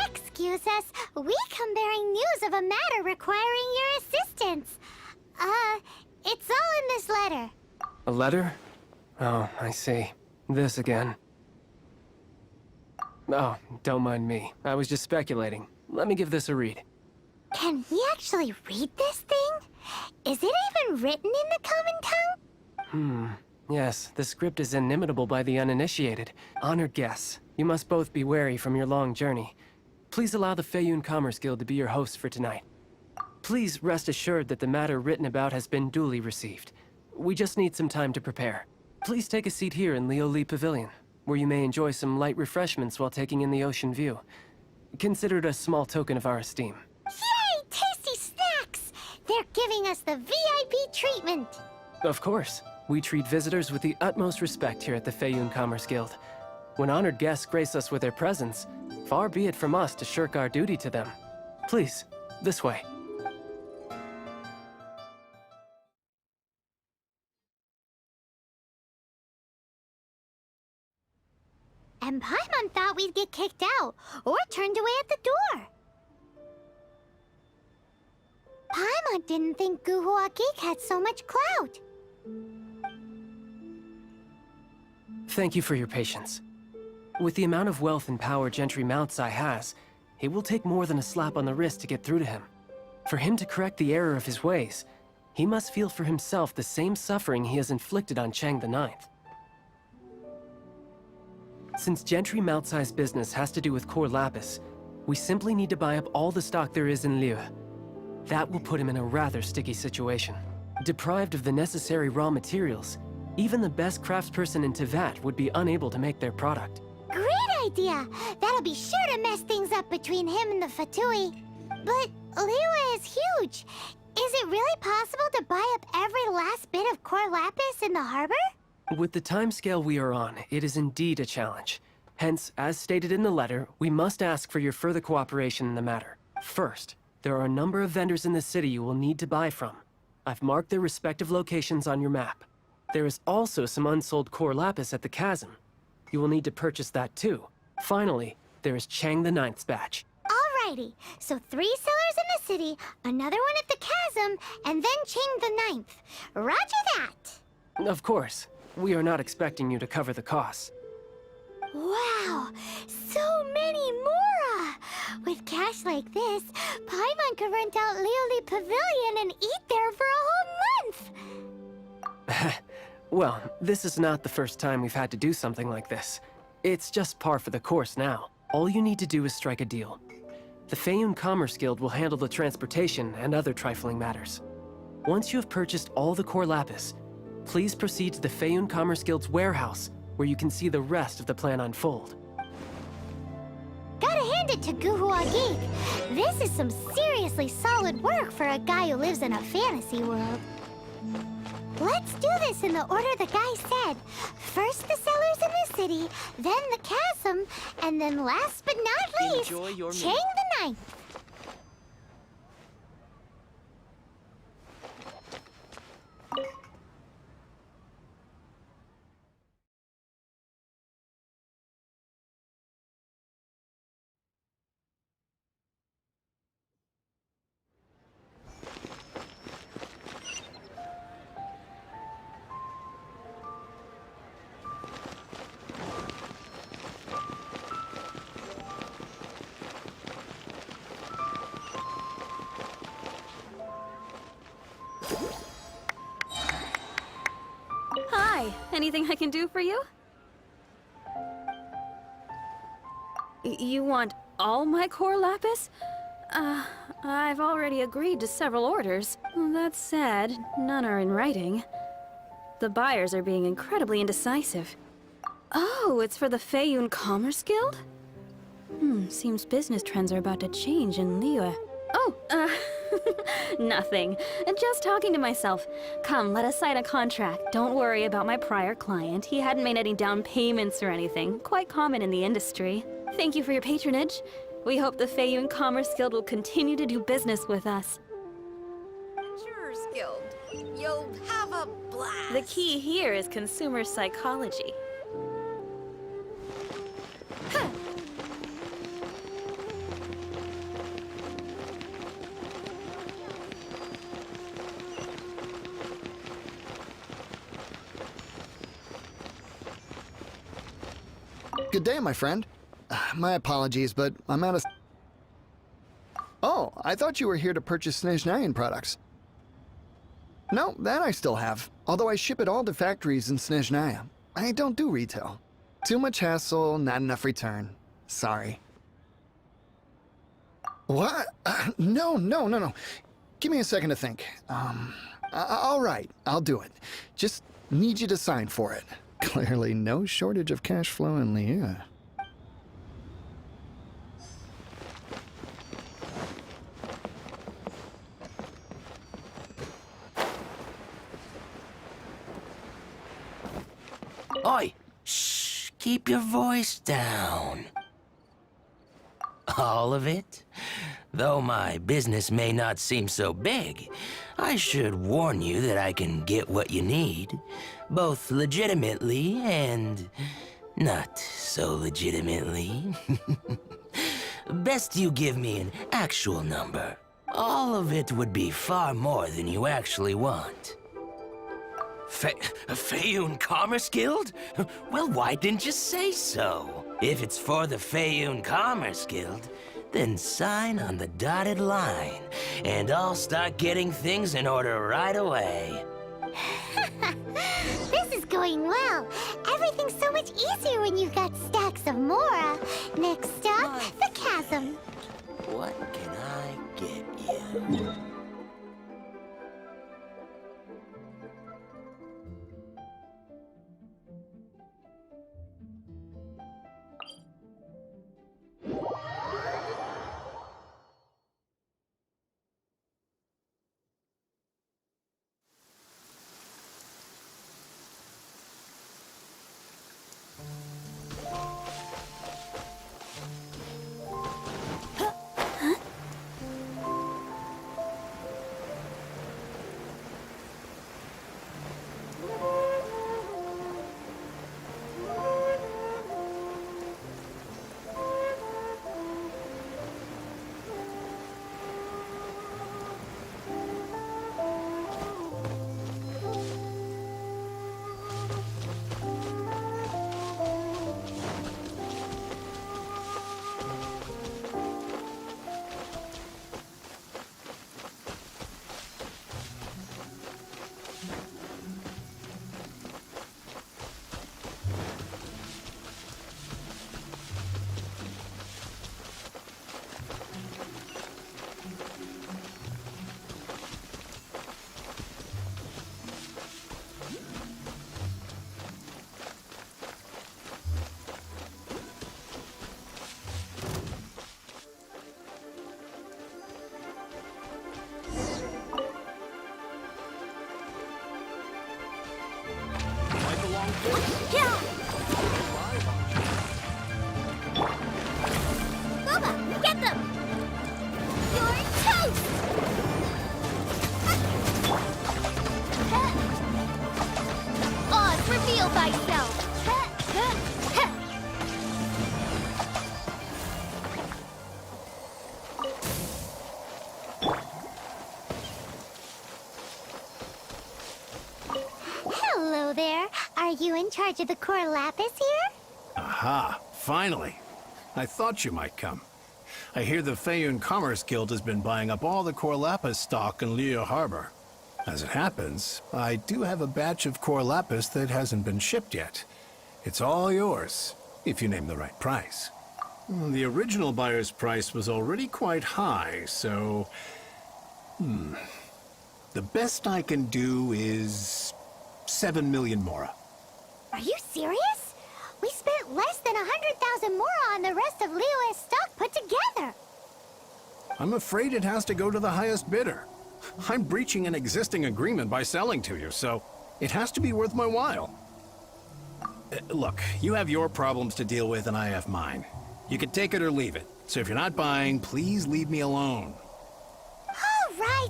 Excuse us, we come bearing news of a matter requiring your assistance. It's all in this letter. A letter? Oh, I see. This again. Oh, don't mind me. I was just speculating. Let me give this a read. Can he actually read this thing? Is it even written in the common tongue? Yes, the script is inimitable by the uninitiated. Honored guests, you must both be wary from your long journey. Please allow the Feiyun Commerce Guild to be your host for tonight. Please rest assured that the matter written about has been duly received. We just need some time to prepare. Please take a seat here in Lioli Pavilion, where you may enjoy some light refreshments while taking in the ocean view. Consider it a small token of our esteem. Yay! Tasty snacks! They're giving us the VIP treatment. Of course. We treat visitors with the utmost respect here at the Feiyun Commerce Guild. When honored guests grace us with their presence, far be it from us to shirk our duty to them. Please, this way. And Paimon thought we'd get kicked out or turned away at the door. Paimon didn't think Guhua Geek had so much clout. Thank you for your patience. With the amount of wealth and power Gentry Moutsai has, it will take more than a slap on the wrist to get through to him. For him to correct the error of his ways, he must feel for himself the same suffering he has inflicted on Chang the Ninth. Since Gentry Moutsai's business has to do with core lapis, we simply need to buy up all the stock there is in Liyue. That will put him in a rather sticky situation. Deprived of the necessary raw materials, even the best craftsperson in Teyvat would be unable to make their product. Great idea! That'll be sure to mess things up between him and the Fatui. But Liyue is huge. Is it really possible to buy up every last bit of core lapis in the harbor? With the timescale we are on, it is indeed a challenge. Hence, as stated in the letter, we must ask for your further cooperation in the matter. First, there are a number of vendors in the city you will need to buy from. I've marked their respective locations on your map. There is also some unsold core lapis at the chasm. You will need to purchase that too. Finally, there is Chang the Ninth's batch. Alrighty, so 3 sellers in the city, another one at the chasm, and then Chang the Ninth. Roger that! Of course. We are not expecting you to cover the costs. Wow, so many more! With cash like this, Paimon could rent out Lioli Pavilion and eat there for a whole month! Well, this is not the first time we've had to do something like this. It's just par for the course now. All you need to do is strike a deal. The Feiyun Commerce Guild will handle the transportation and other trifling matters. Once you have purchased all the core lapis, please proceed to the Feiyun Commerce Guild's warehouse, where you can see the rest of the plan unfold. Gotta hand it to Guhua Geek. This is some seriously solid work for a guy who lives in a fantasy world. Let's do this in the order the guy said. First the sellers in the city, then the chasm, and then last but not least, Enjoy your Chang meal. the Ninth. Hi, anything I can do for you? You want all my core lapis? I've already agreed to several orders. That said, none are in writing. The buyers are being incredibly indecisive. Oh, it's for the Feiyun Commerce Guild? Seems business trends are about to change in Liyue. Oh, nothing. Just talking to myself. Come, let us sign a contract. Don't worry about my prior client. He hadn't made any down payments or anything. Quite common in the industry. Thank you for your patronage. We hope the Feiyun Commerce Guild will continue to do business with us. Adventurers Guild. You'll have a blast. The key here is consumer psychology. Good day, my friend. My apologies, but I'm out of... Oh, I thought you were here to purchase Snezhnayan products. No, that I still have. Although I ship it all to factories in Snezhnaya. I don't do retail. Too much hassle, not enough return. Sorry. What? No. Give me a second to think. All right, I'll do it. Just need you to sign for it. Clearly no shortage of cash flow in Liyue. Oi! Shh! Keep your voice down. All of it? Though my business may not seem so big, I should warn you that I can get what you need, both legitimately and not so legitimately. Best you give me an actual number. All of it would be far more than you actually want. Feyun Commerce Guild? Well, why didn't you say so? If it's for the Feyun Commerce Guild, then sign on the dotted line, and I'll start getting things in order right away. This is going well. Everything's so much easier when you've got stacks of Mora. Next up, the chasm. What can I get you? Bubba, get them! You're toast! Oz, reveal thyself! Hello there. Are you in charge of the core lapis here? Aha, finally. I thought you might come. I hear the Feyun Commerce Guild has been buying up all the core lapis stock in Leo Harbor. As it happens, I do have a batch of core lapis that hasn't been shipped yet. It's all yours, if you name the right price. The original buyer's price was already quite high, so... The best I can do is 7 million Mora. Are you serious? We spent less than 100,000 Mora on the rest of Leo's stock put together. I'm afraid it has to go to the highest bidder. I'm breaching an existing agreement by selling to you, so it has to be worth my while. Look, you have your problems to deal with and I have mine. You can take it or leave it. So if you're not buying, please leave me alone.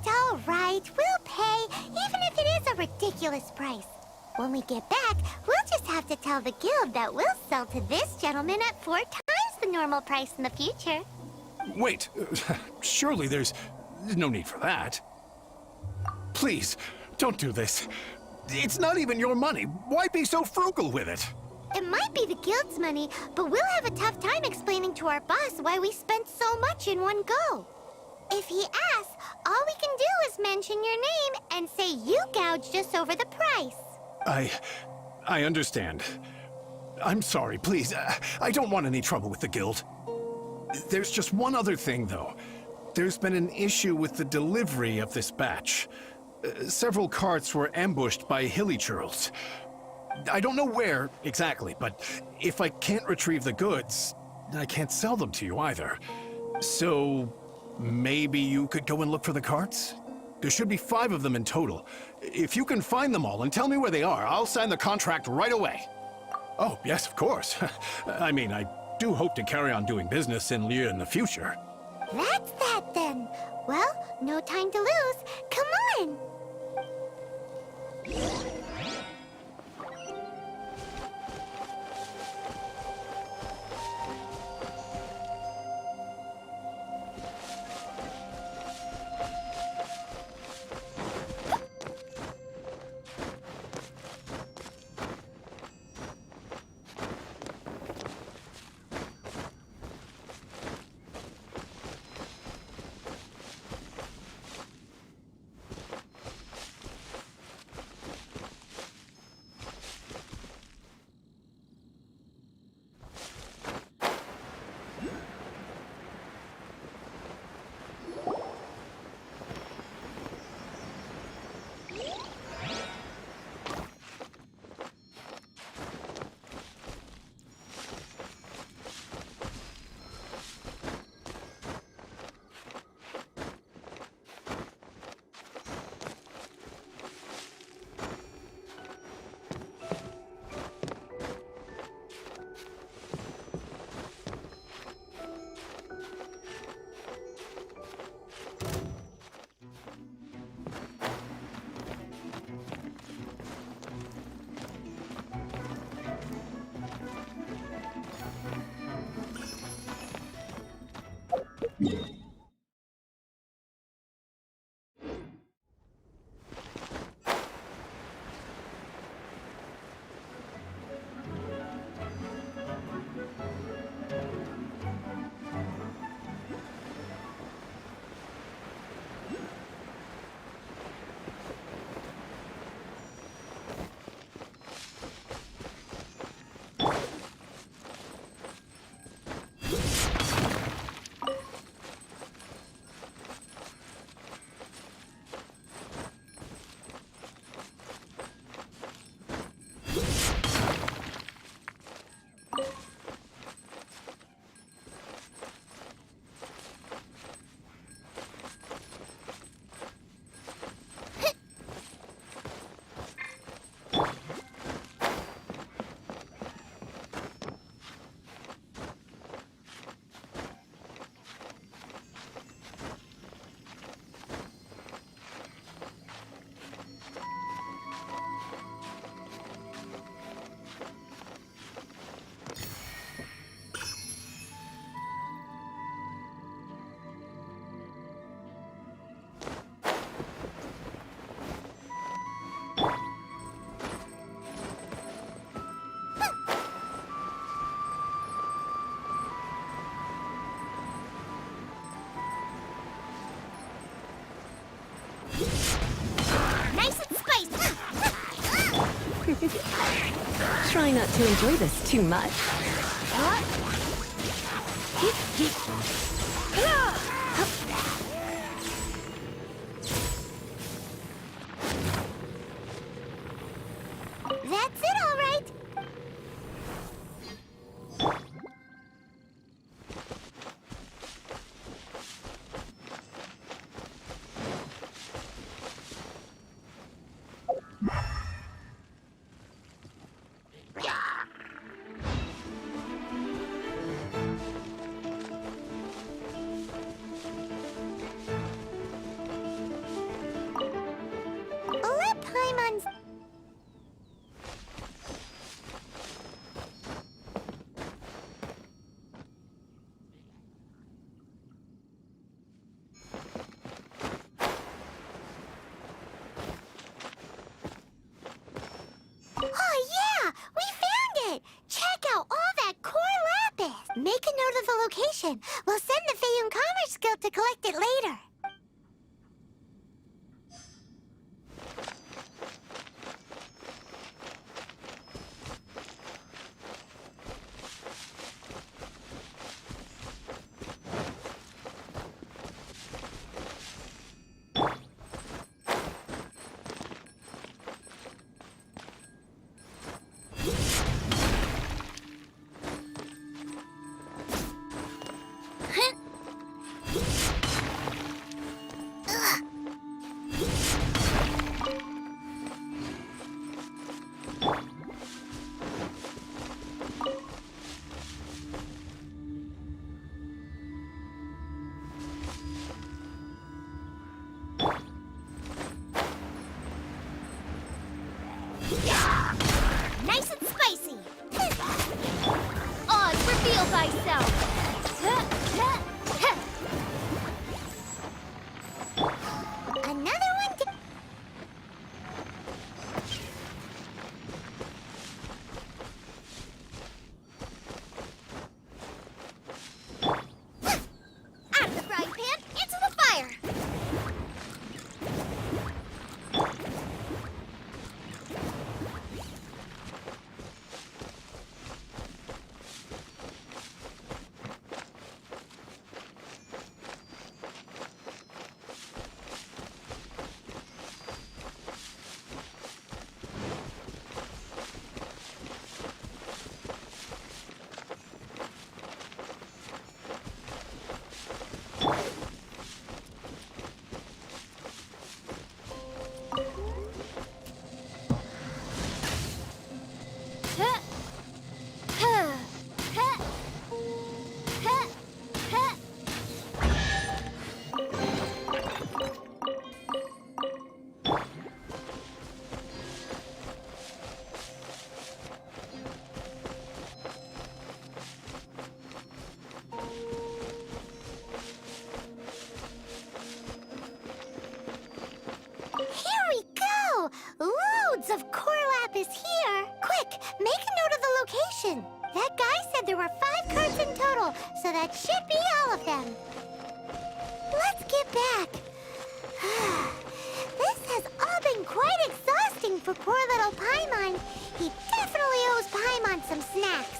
All right. We'll pay, even if it is a ridiculous price. When we get back, we'll just have to tell the guild that we'll sell to this gentleman at 4 times the normal price in the future. Wait, surely there's no need for that. Please, don't do this. It's not even your money. Why be so frugal with it? It might be the guild's money, but we'll have a tough time explaining to our boss why we spent so much in one go. If he asks, all we can do is mention your name and say you gouged us over the price. I understand. I'm sorry, please. I don't want any trouble with the guild. There's just one other thing, though. There's been an issue with the delivery of this batch. Several carts were ambushed by hilly churls. I don't know where exactly, but if I can't retrieve the goods, I can't sell them to you either. So maybe you could go and look for the carts? There should be 5 of them in total. If you can find them all and tell me where they are, I'll sign the contract right away. Oh, yes, of course. I mean, I do hope to carry on doing business in Liu in the future. That's that then. Well, no time to lose. Come on! Nice and spicy! Try not to enjoy this too much. That's it, all right. Let Paimon's... Oh yeah! We found it! Check out all that core lapis! Make a note of the location. We'll send the Feiyun Commerce Guild to collect it later. that should be all of them. Let's get back. This has all been quite exhausting for poor little Paimon. He definitely owes Paimon some snacks.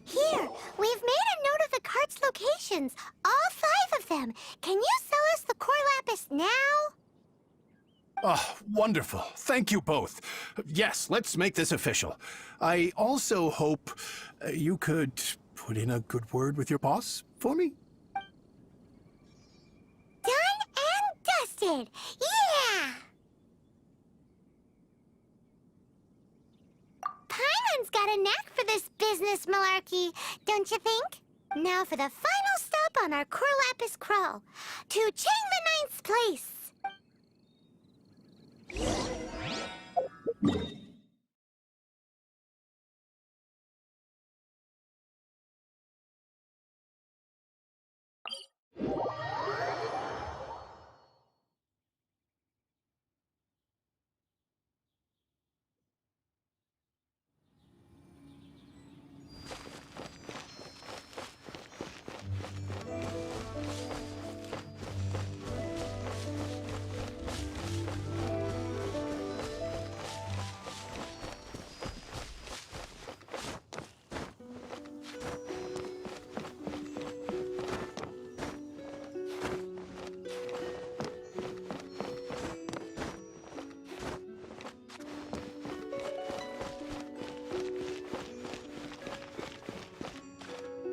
Here, we've made a note of the cart's locations, all 5 of them. Can you sell us the core lapis now? Oh, wonderful. Thank you both. Yes, let's make this official. I also hope you could put in a good word with your boss for me. Done and dusted! Yeah! Paimon's got a knack for this business malarkey, don't you think? Now for the final stop on our core lapis crawl, to Chang the Ninth's place.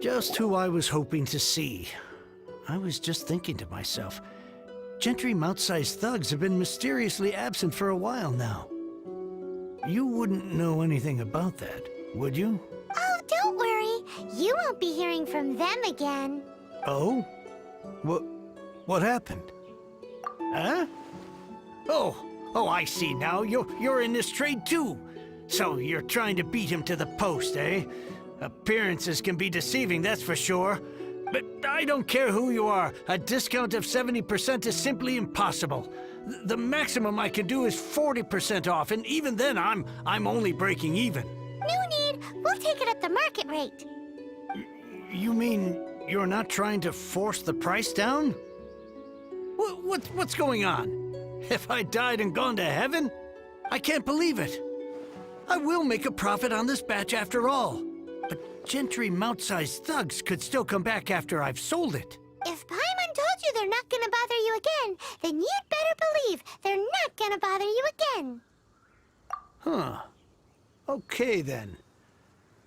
Just who I was hoping to see. I was just thinking to myself, gentry mount-sized thugs have been mysteriously absent for a while now. You wouldn't know anything about that, would you? Oh, don't worry. You won't be hearing from them again. Oh? What happened? Huh? Oh, I see now. You're in this trade too. So you're trying to beat him to the post, eh? Appearances can be deceiving, that's for sure. But I don't care who you are. A discount of 70% is simply impossible. The maximum I can do is 40% off, and even then I'm only breaking even. No need. We'll take it at the market rate. You mean you're not trying to force the price down? What's going on? Have I died and gone to heaven? I can't believe it. I will make a profit on this batch after all. But gentry mount-sized thugs could still come back after I've sold it. If Paimon told you they're not gonna bother you again, then you'd better believe they're not gonna bother you again. Huh. Okay, then.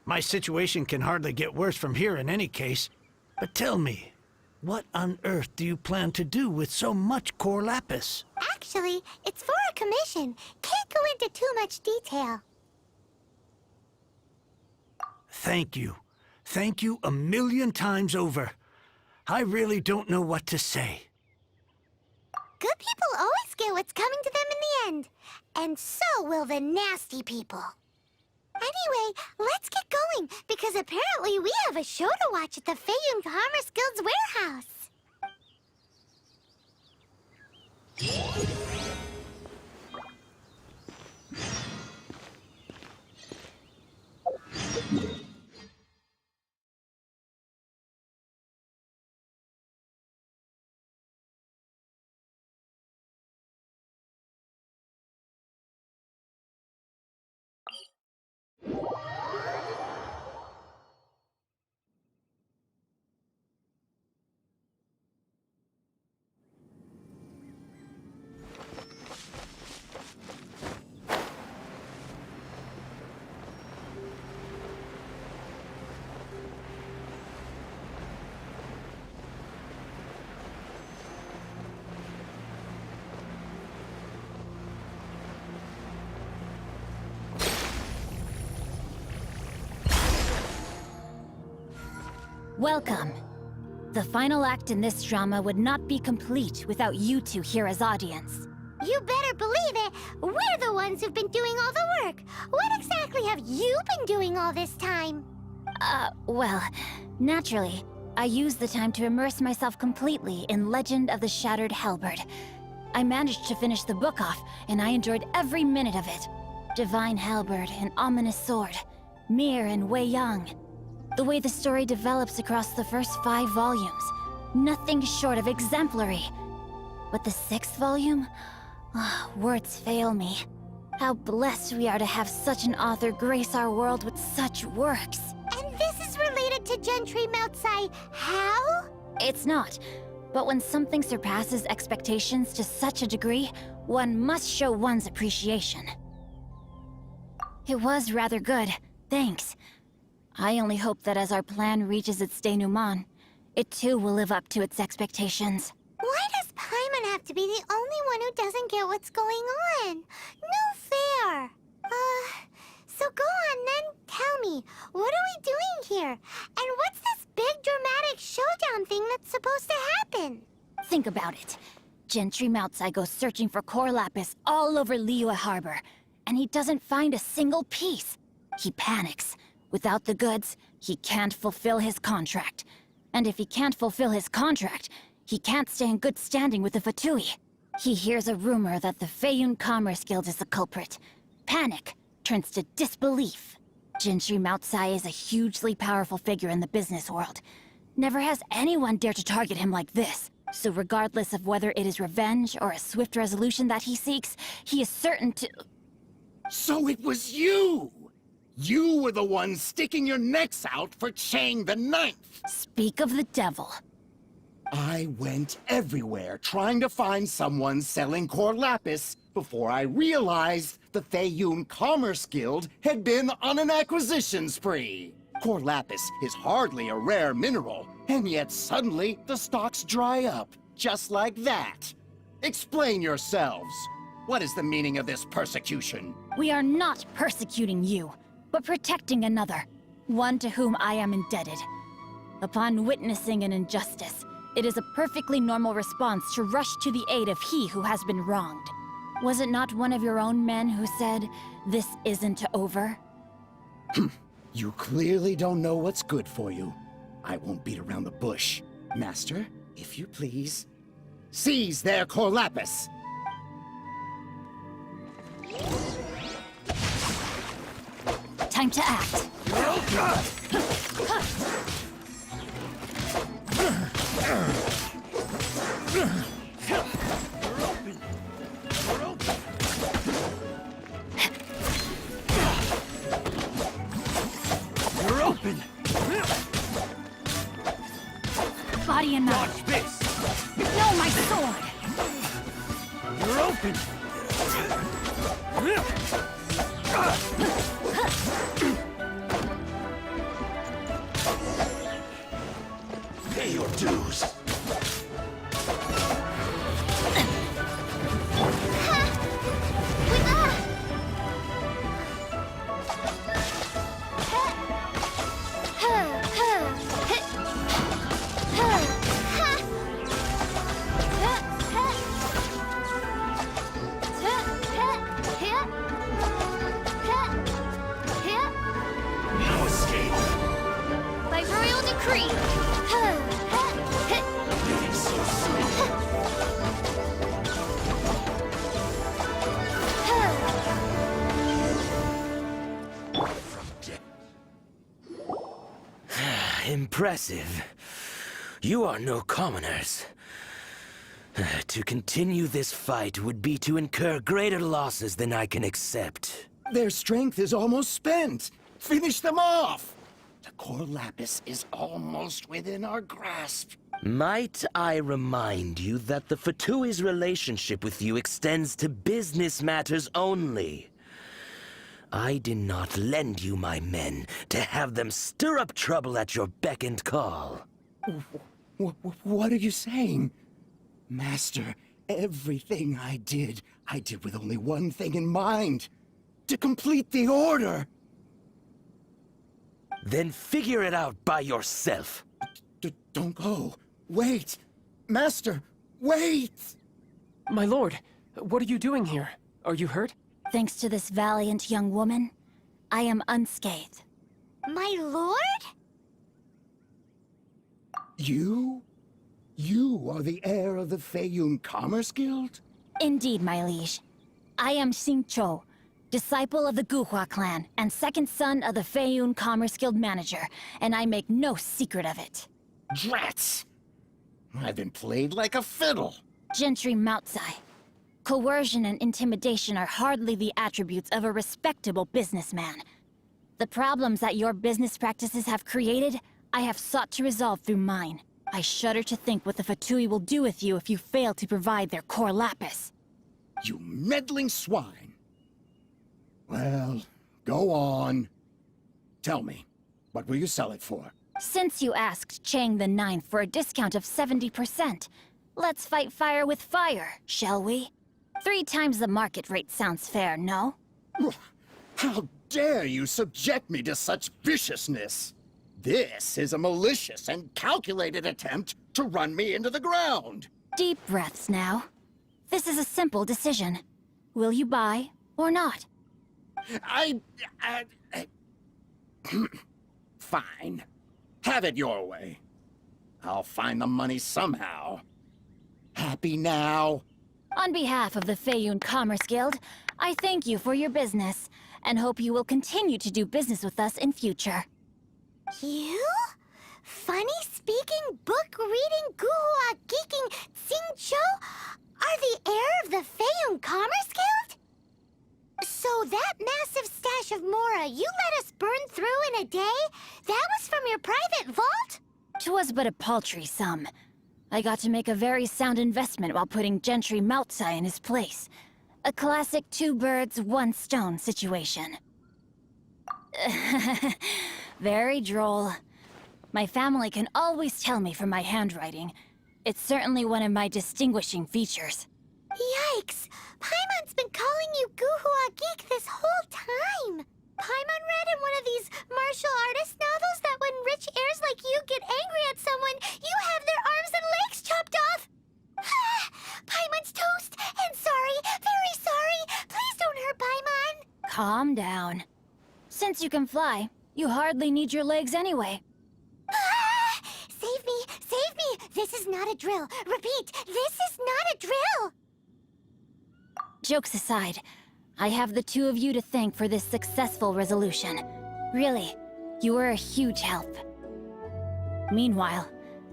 My situation can hardly get worse from here in any case. But tell me, what on earth do you plan to do with so much core lapis? Actually, it's for a commission. Can't go into too much detail. Thank you. Thank you a million times over. I really don't know what to say. Good people always get what's coming to them in the end. And so will the nasty people. Anyway, let's get going, because apparently we have a show to watch at the Feiyun Commerce Guild's warehouse. Welcome. The final act in this drama would not be complete without you two here as audience. You better believe it. We're the ones who've been doing all the work. What exactly have you been doing all this time? Well, naturally, I used the time to immerse myself completely in Legend of the Shattered Halberd. I managed to finish the book off, and I enjoyed every minute of it. Divine Halberd, an ominous sword, Mir and Wei Yang. The way the story develops across the first 5 volumes, nothing short of exemplary. But the 6th volume? Words fail me. How blessed we are to have such an author grace our world with such works. And this is related to Gentry Moutsai. How? It's not. But when something surpasses expectations to such a degree, one must show one's appreciation. It was rather good, thanks. I only hope that as our plan reaches its denouement, it too will live up to its expectations. Why does Paimon have to be the only one who doesn't get what's going on? No fair. So go on then, tell me, what are we doing here? And what's this big dramatic showdown thing that's supposed to happen? Think about it. Gentry Moutsai goes searching for core lapis all over Liyue Harbor, and he doesn't find a single piece. He panics. Without the goods, he can't fulfill his contract. And if he can't fulfill his contract, he can't stay in good standing with the Fatui. He hears a rumor that the Feiyun Commerce Guild is the culprit. Panic turns to disbelief. Gentry Moutsai is a hugely powerful figure in the business world. Never has anyone dared to target him like this. So regardless of whether it is revenge or a swift resolution that he seeks, he is certain to... So it was you! You were the one sticking your necks out for Chang the Ninth! Speak of the devil. I went everywhere trying to find someone selling core lapis before I realized the Feiyun Commerce Guild had been on an acquisition spree. Core lapis is hardly a rare mineral, and yet suddenly the stocks dry up, just like that. Explain yourselves. What is the meaning of this persecution? We are not persecuting you, but protecting another, one to whom I am indebted. Upon witnessing an injustice, it is a perfectly normal response to rush to the aid of he who has been wronged. Was it not one of your own men who said, "This isn't over"? You clearly don't know what's good for you. I won't beat around the bush. Master, if you please, seize their core lapis! Time to act. You're open! Body and mind. Watch this! No, my sword! You're open! Pay your dues! No escape! By royal decree. Leaving so soon! Impressive. You are no commoners. To continue this fight would be to incur greater losses than I can accept. Their strength is almost spent. Finish them off! The core lapis is almost within our grasp. Might I remind you that the Fatui's relationship with you extends to business matters only? I did not lend you my men to have them stir up trouble at your beck and call. What are you saying? Master, everything I did with only one thing in mind. To complete the order. Then figure it out by yourself. Don't go. Wait! Master, wait! My lord, what are you doing here? Are you hurt? Thanks to this valiant young woman, I am unscathed. My lord? You? You are the heir of the Feiyun Commerce Guild? Indeed, my liege. I am Xingqiu, disciple of the Guhua clan and second son of the Feiyun Commerce Guild manager, and I make no secret of it. Drats! I've been played like a fiddle. Gentry Moutsai. Coercion and intimidation are hardly the attributes of a respectable businessman. The problems that your business practices have created, I have sought to resolve through mine. I shudder to think what the Fatui will do with you if you fail to provide their core lapis. You meddling swine. Well, go on. Tell me, what will you sell it for? Since you asked Chang the Ninth for a discount of 70%, let's fight fire with fire, shall we? 3 times the market rate sounds fair, no? How dare you subject me to such viciousness? This is a malicious and calculated attempt to run me into the ground. Deep breaths now. This is a simple decision. Will you buy or not? Fine. Have it your way. I'll find the money somehow. Happy now? On behalf of the Feiyun Commerce Guild, I thank you for your business, and hope you will continue to do business with us in future. You? Funny-speaking, book-reading, guhua geeking Xingqiu are the heir of the Feiyun Commerce Guild? So that massive stash of Mora you let us burn through in a day? That was from your private vault? 'Twas but a paltry sum. I got to make a very sound investment while putting Gentry Moutsai in his place. A classic 2 birds, 1 stone situation. Very droll. My family can always tell me from my handwriting. It's certainly one of my distinguishing features. Yikes! Paimon's been calling you Guhua Geek this whole time! Paimon read in one of these martial artist novels that when rich heirs like you get angry at someone, you have their arms and legs chopped off! Paimon's toast! And sorry, very sorry! Please don't hurt Paimon! Calm down. Since you can fly, you hardly need your legs anyway. Save me! Save me! This is not a drill! Repeat, this is not a drill! Jokes aside, I have the 2 of you to thank for this successful resolution. Really, you were a huge help. Meanwhile,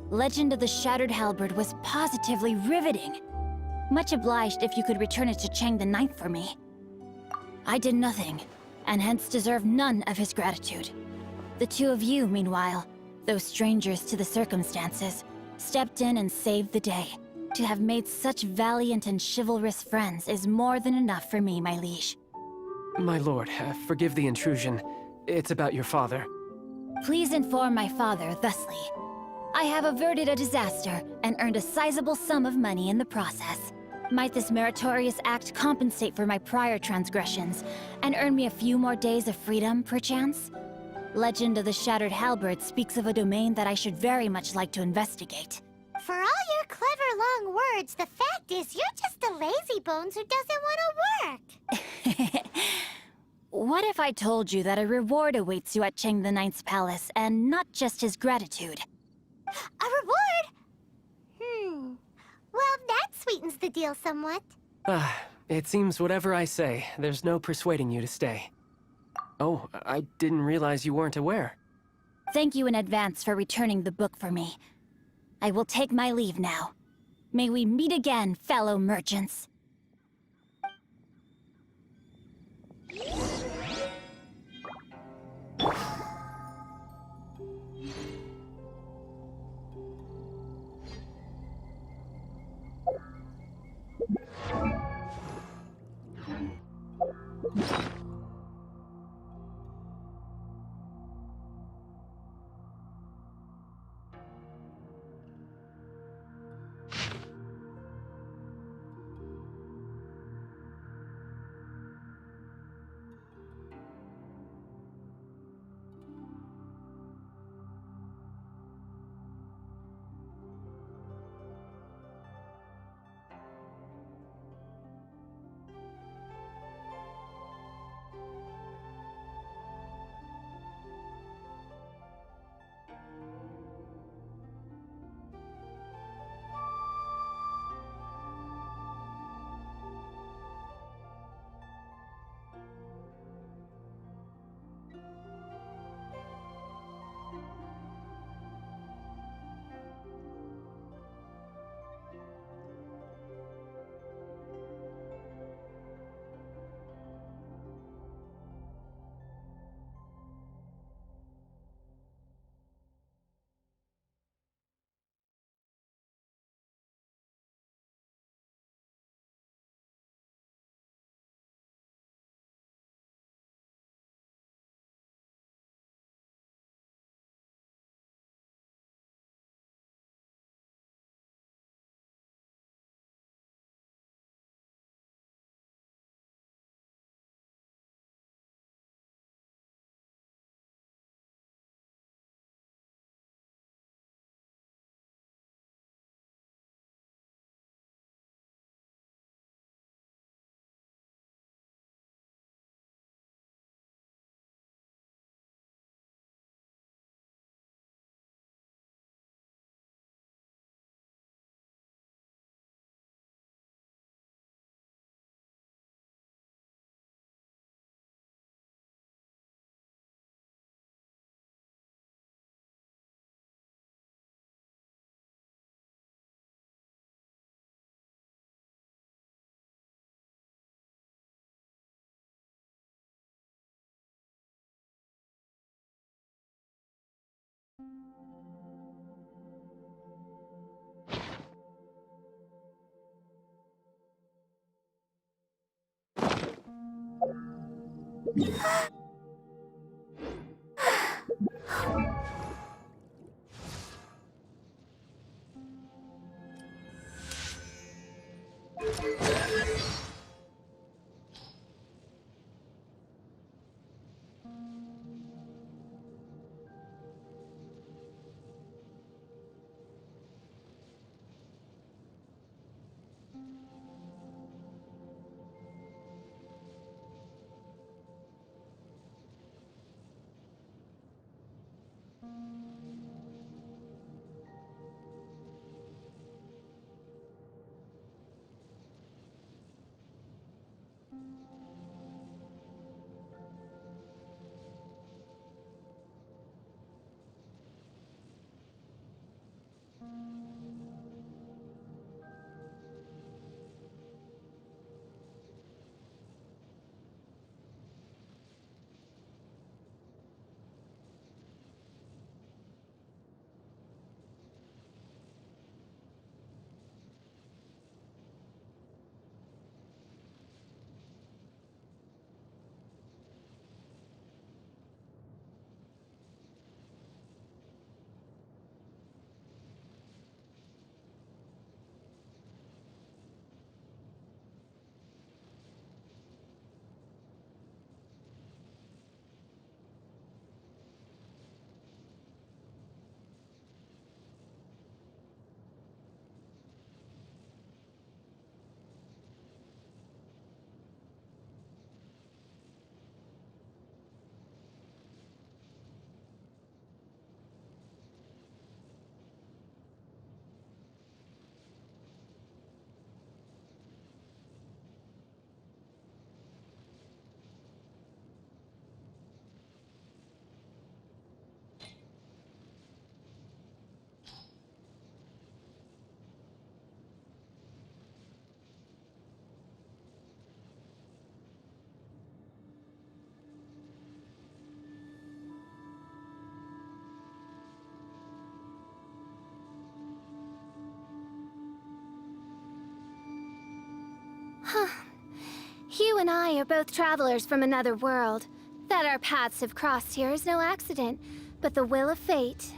Legend of the Shattered Halberd was positively riveting. Much obliged if you could return it to Chang the Ninth for me. I did nothing, and hence deserve none of his gratitude. The 2 of you, meanwhile, though strangers to the circumstances, stepped in and saved the day. To have made such valiant and chivalrous friends is more than enough for me, my liege. My lord, forgive the intrusion. It's about your father. Please inform my father thusly. I have averted a disaster and earned a sizable sum of money in the process. Might this meritorious act compensate for my prior transgressions and earn me a few more days of freedom, perchance? Legend of the Shattered Halberd speaks of a domain that I should very much like to investigate. For all your clever long words, the fact is you're just a lazy bones who doesn't want to work. What if I told you that a reward awaits you at Chang the Ninth's palace, and not just his gratitude? A reward? Well, that sweetens the deal somewhat. It seems whatever I say, there's no persuading you to stay. Oh, I didn't realize you weren't aware. Thank you in advance for returning the book for me. I will take my leave now. May we meet again, fellow merchants. You and I are both travelers from another world. That our paths have crossed here is no accident, but the will of fate.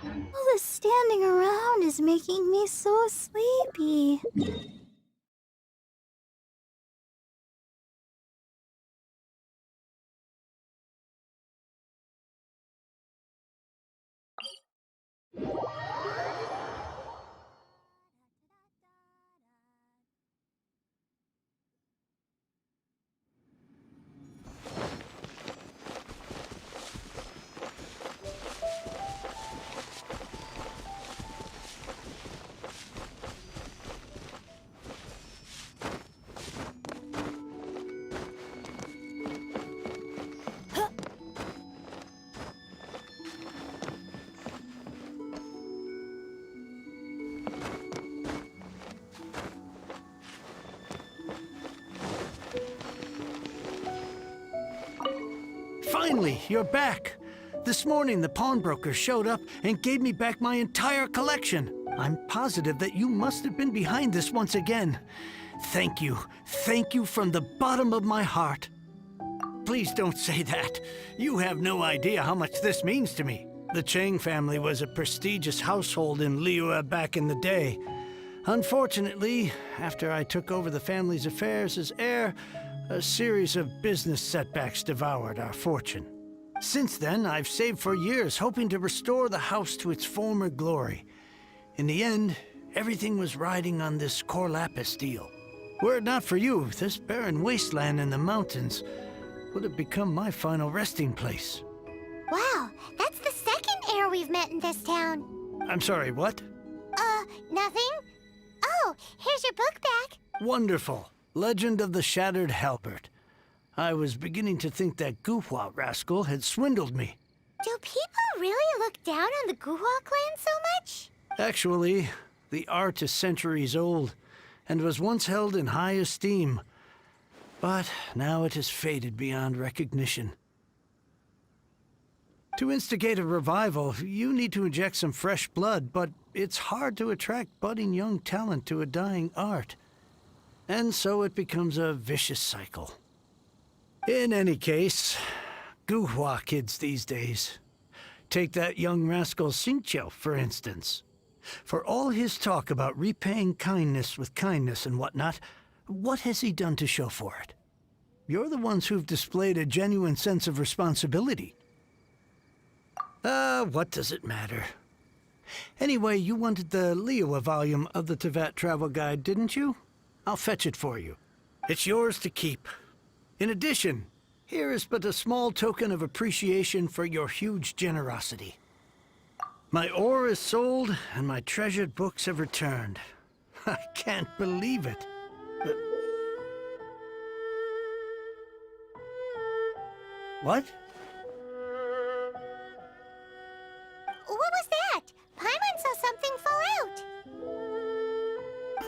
All this standing around is making me so sleepy. Finally, you're back. This morning, the pawnbroker showed up and gave me back my entire collection. I'm positive that you must have been behind this once again. Thank you. Thank you from the bottom of my heart. Please don't say that. You have no idea how much this means to me. The Chang family was a prestigious household in Liyue back in the day. Unfortunately, after I took over the family's affairs as heir, a series of business setbacks devoured our fortune. Since then, I've saved for years, hoping to restore the house to its former glory. In the end, everything was riding on this Corlapis deal. Were it not for you, this barren wasteland in the mountains would have become my final resting place. Wow, that's the second heir we've met in this town. I'm sorry, what? Nothing? Oh, here's your book back. Wonderful. Legend of the Shattered Halberd. I was beginning to think that Guhua rascal had swindled me. Do people really look down on the Guhua clan so much? Actually, the art is centuries old and was once held in high esteem. But now it has faded beyond recognition. To instigate a revival, you need to inject some fresh blood, but it's hard to attract budding young talent to a dying art. And so it becomes a vicious cycle. In any case, Guhua kids these days. Take that young rascal Xingqiu, for instance. For all his talk about repaying kindness with kindness and whatnot, what has he done to show for it? You're the ones who've displayed a genuine sense of responsibility. What does it matter? Anyway, you wanted the Liyue volume of the Teyvat Travel Guide, didn't you? I'll fetch it for you. It's yours to keep. In addition, here is but a small token of appreciation for your huge generosity. My ore is sold, and my treasured books have returned. I can't believe it. What? What was that? Paimon saw something fall out.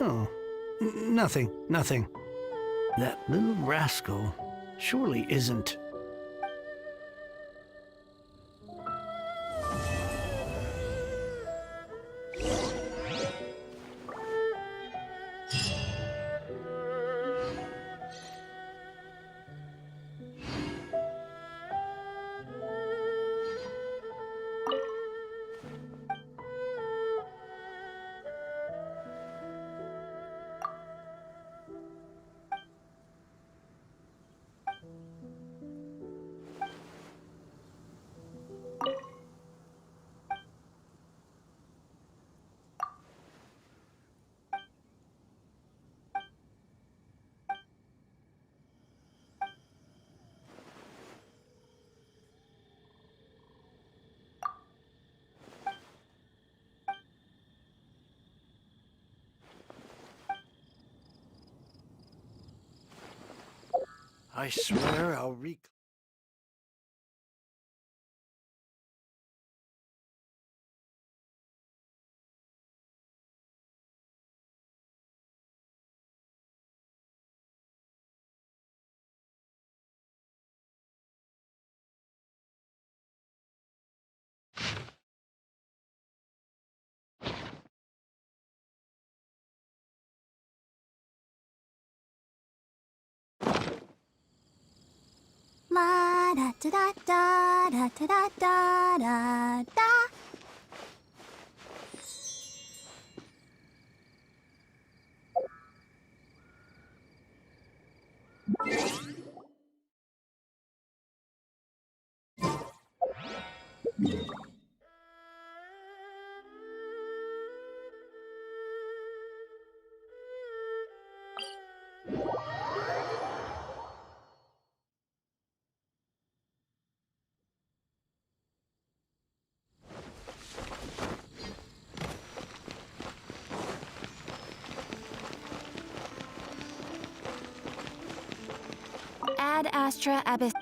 Oh, nothing. That little rascal surely isn't. I swear I'll La da da da da da da da da da. Ad Astra Abyss.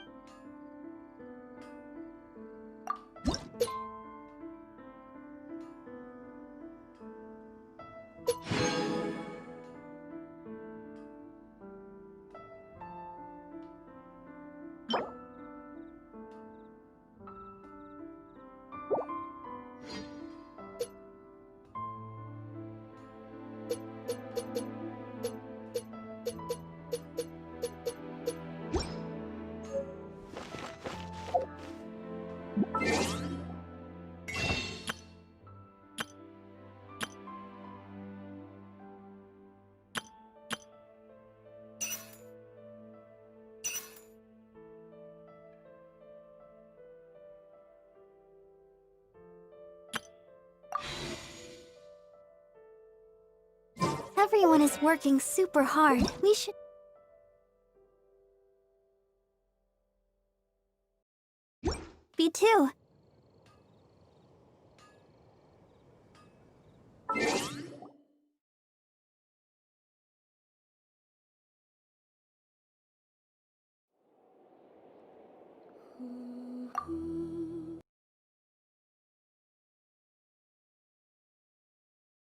Everyone is working super hard. We should... Be too.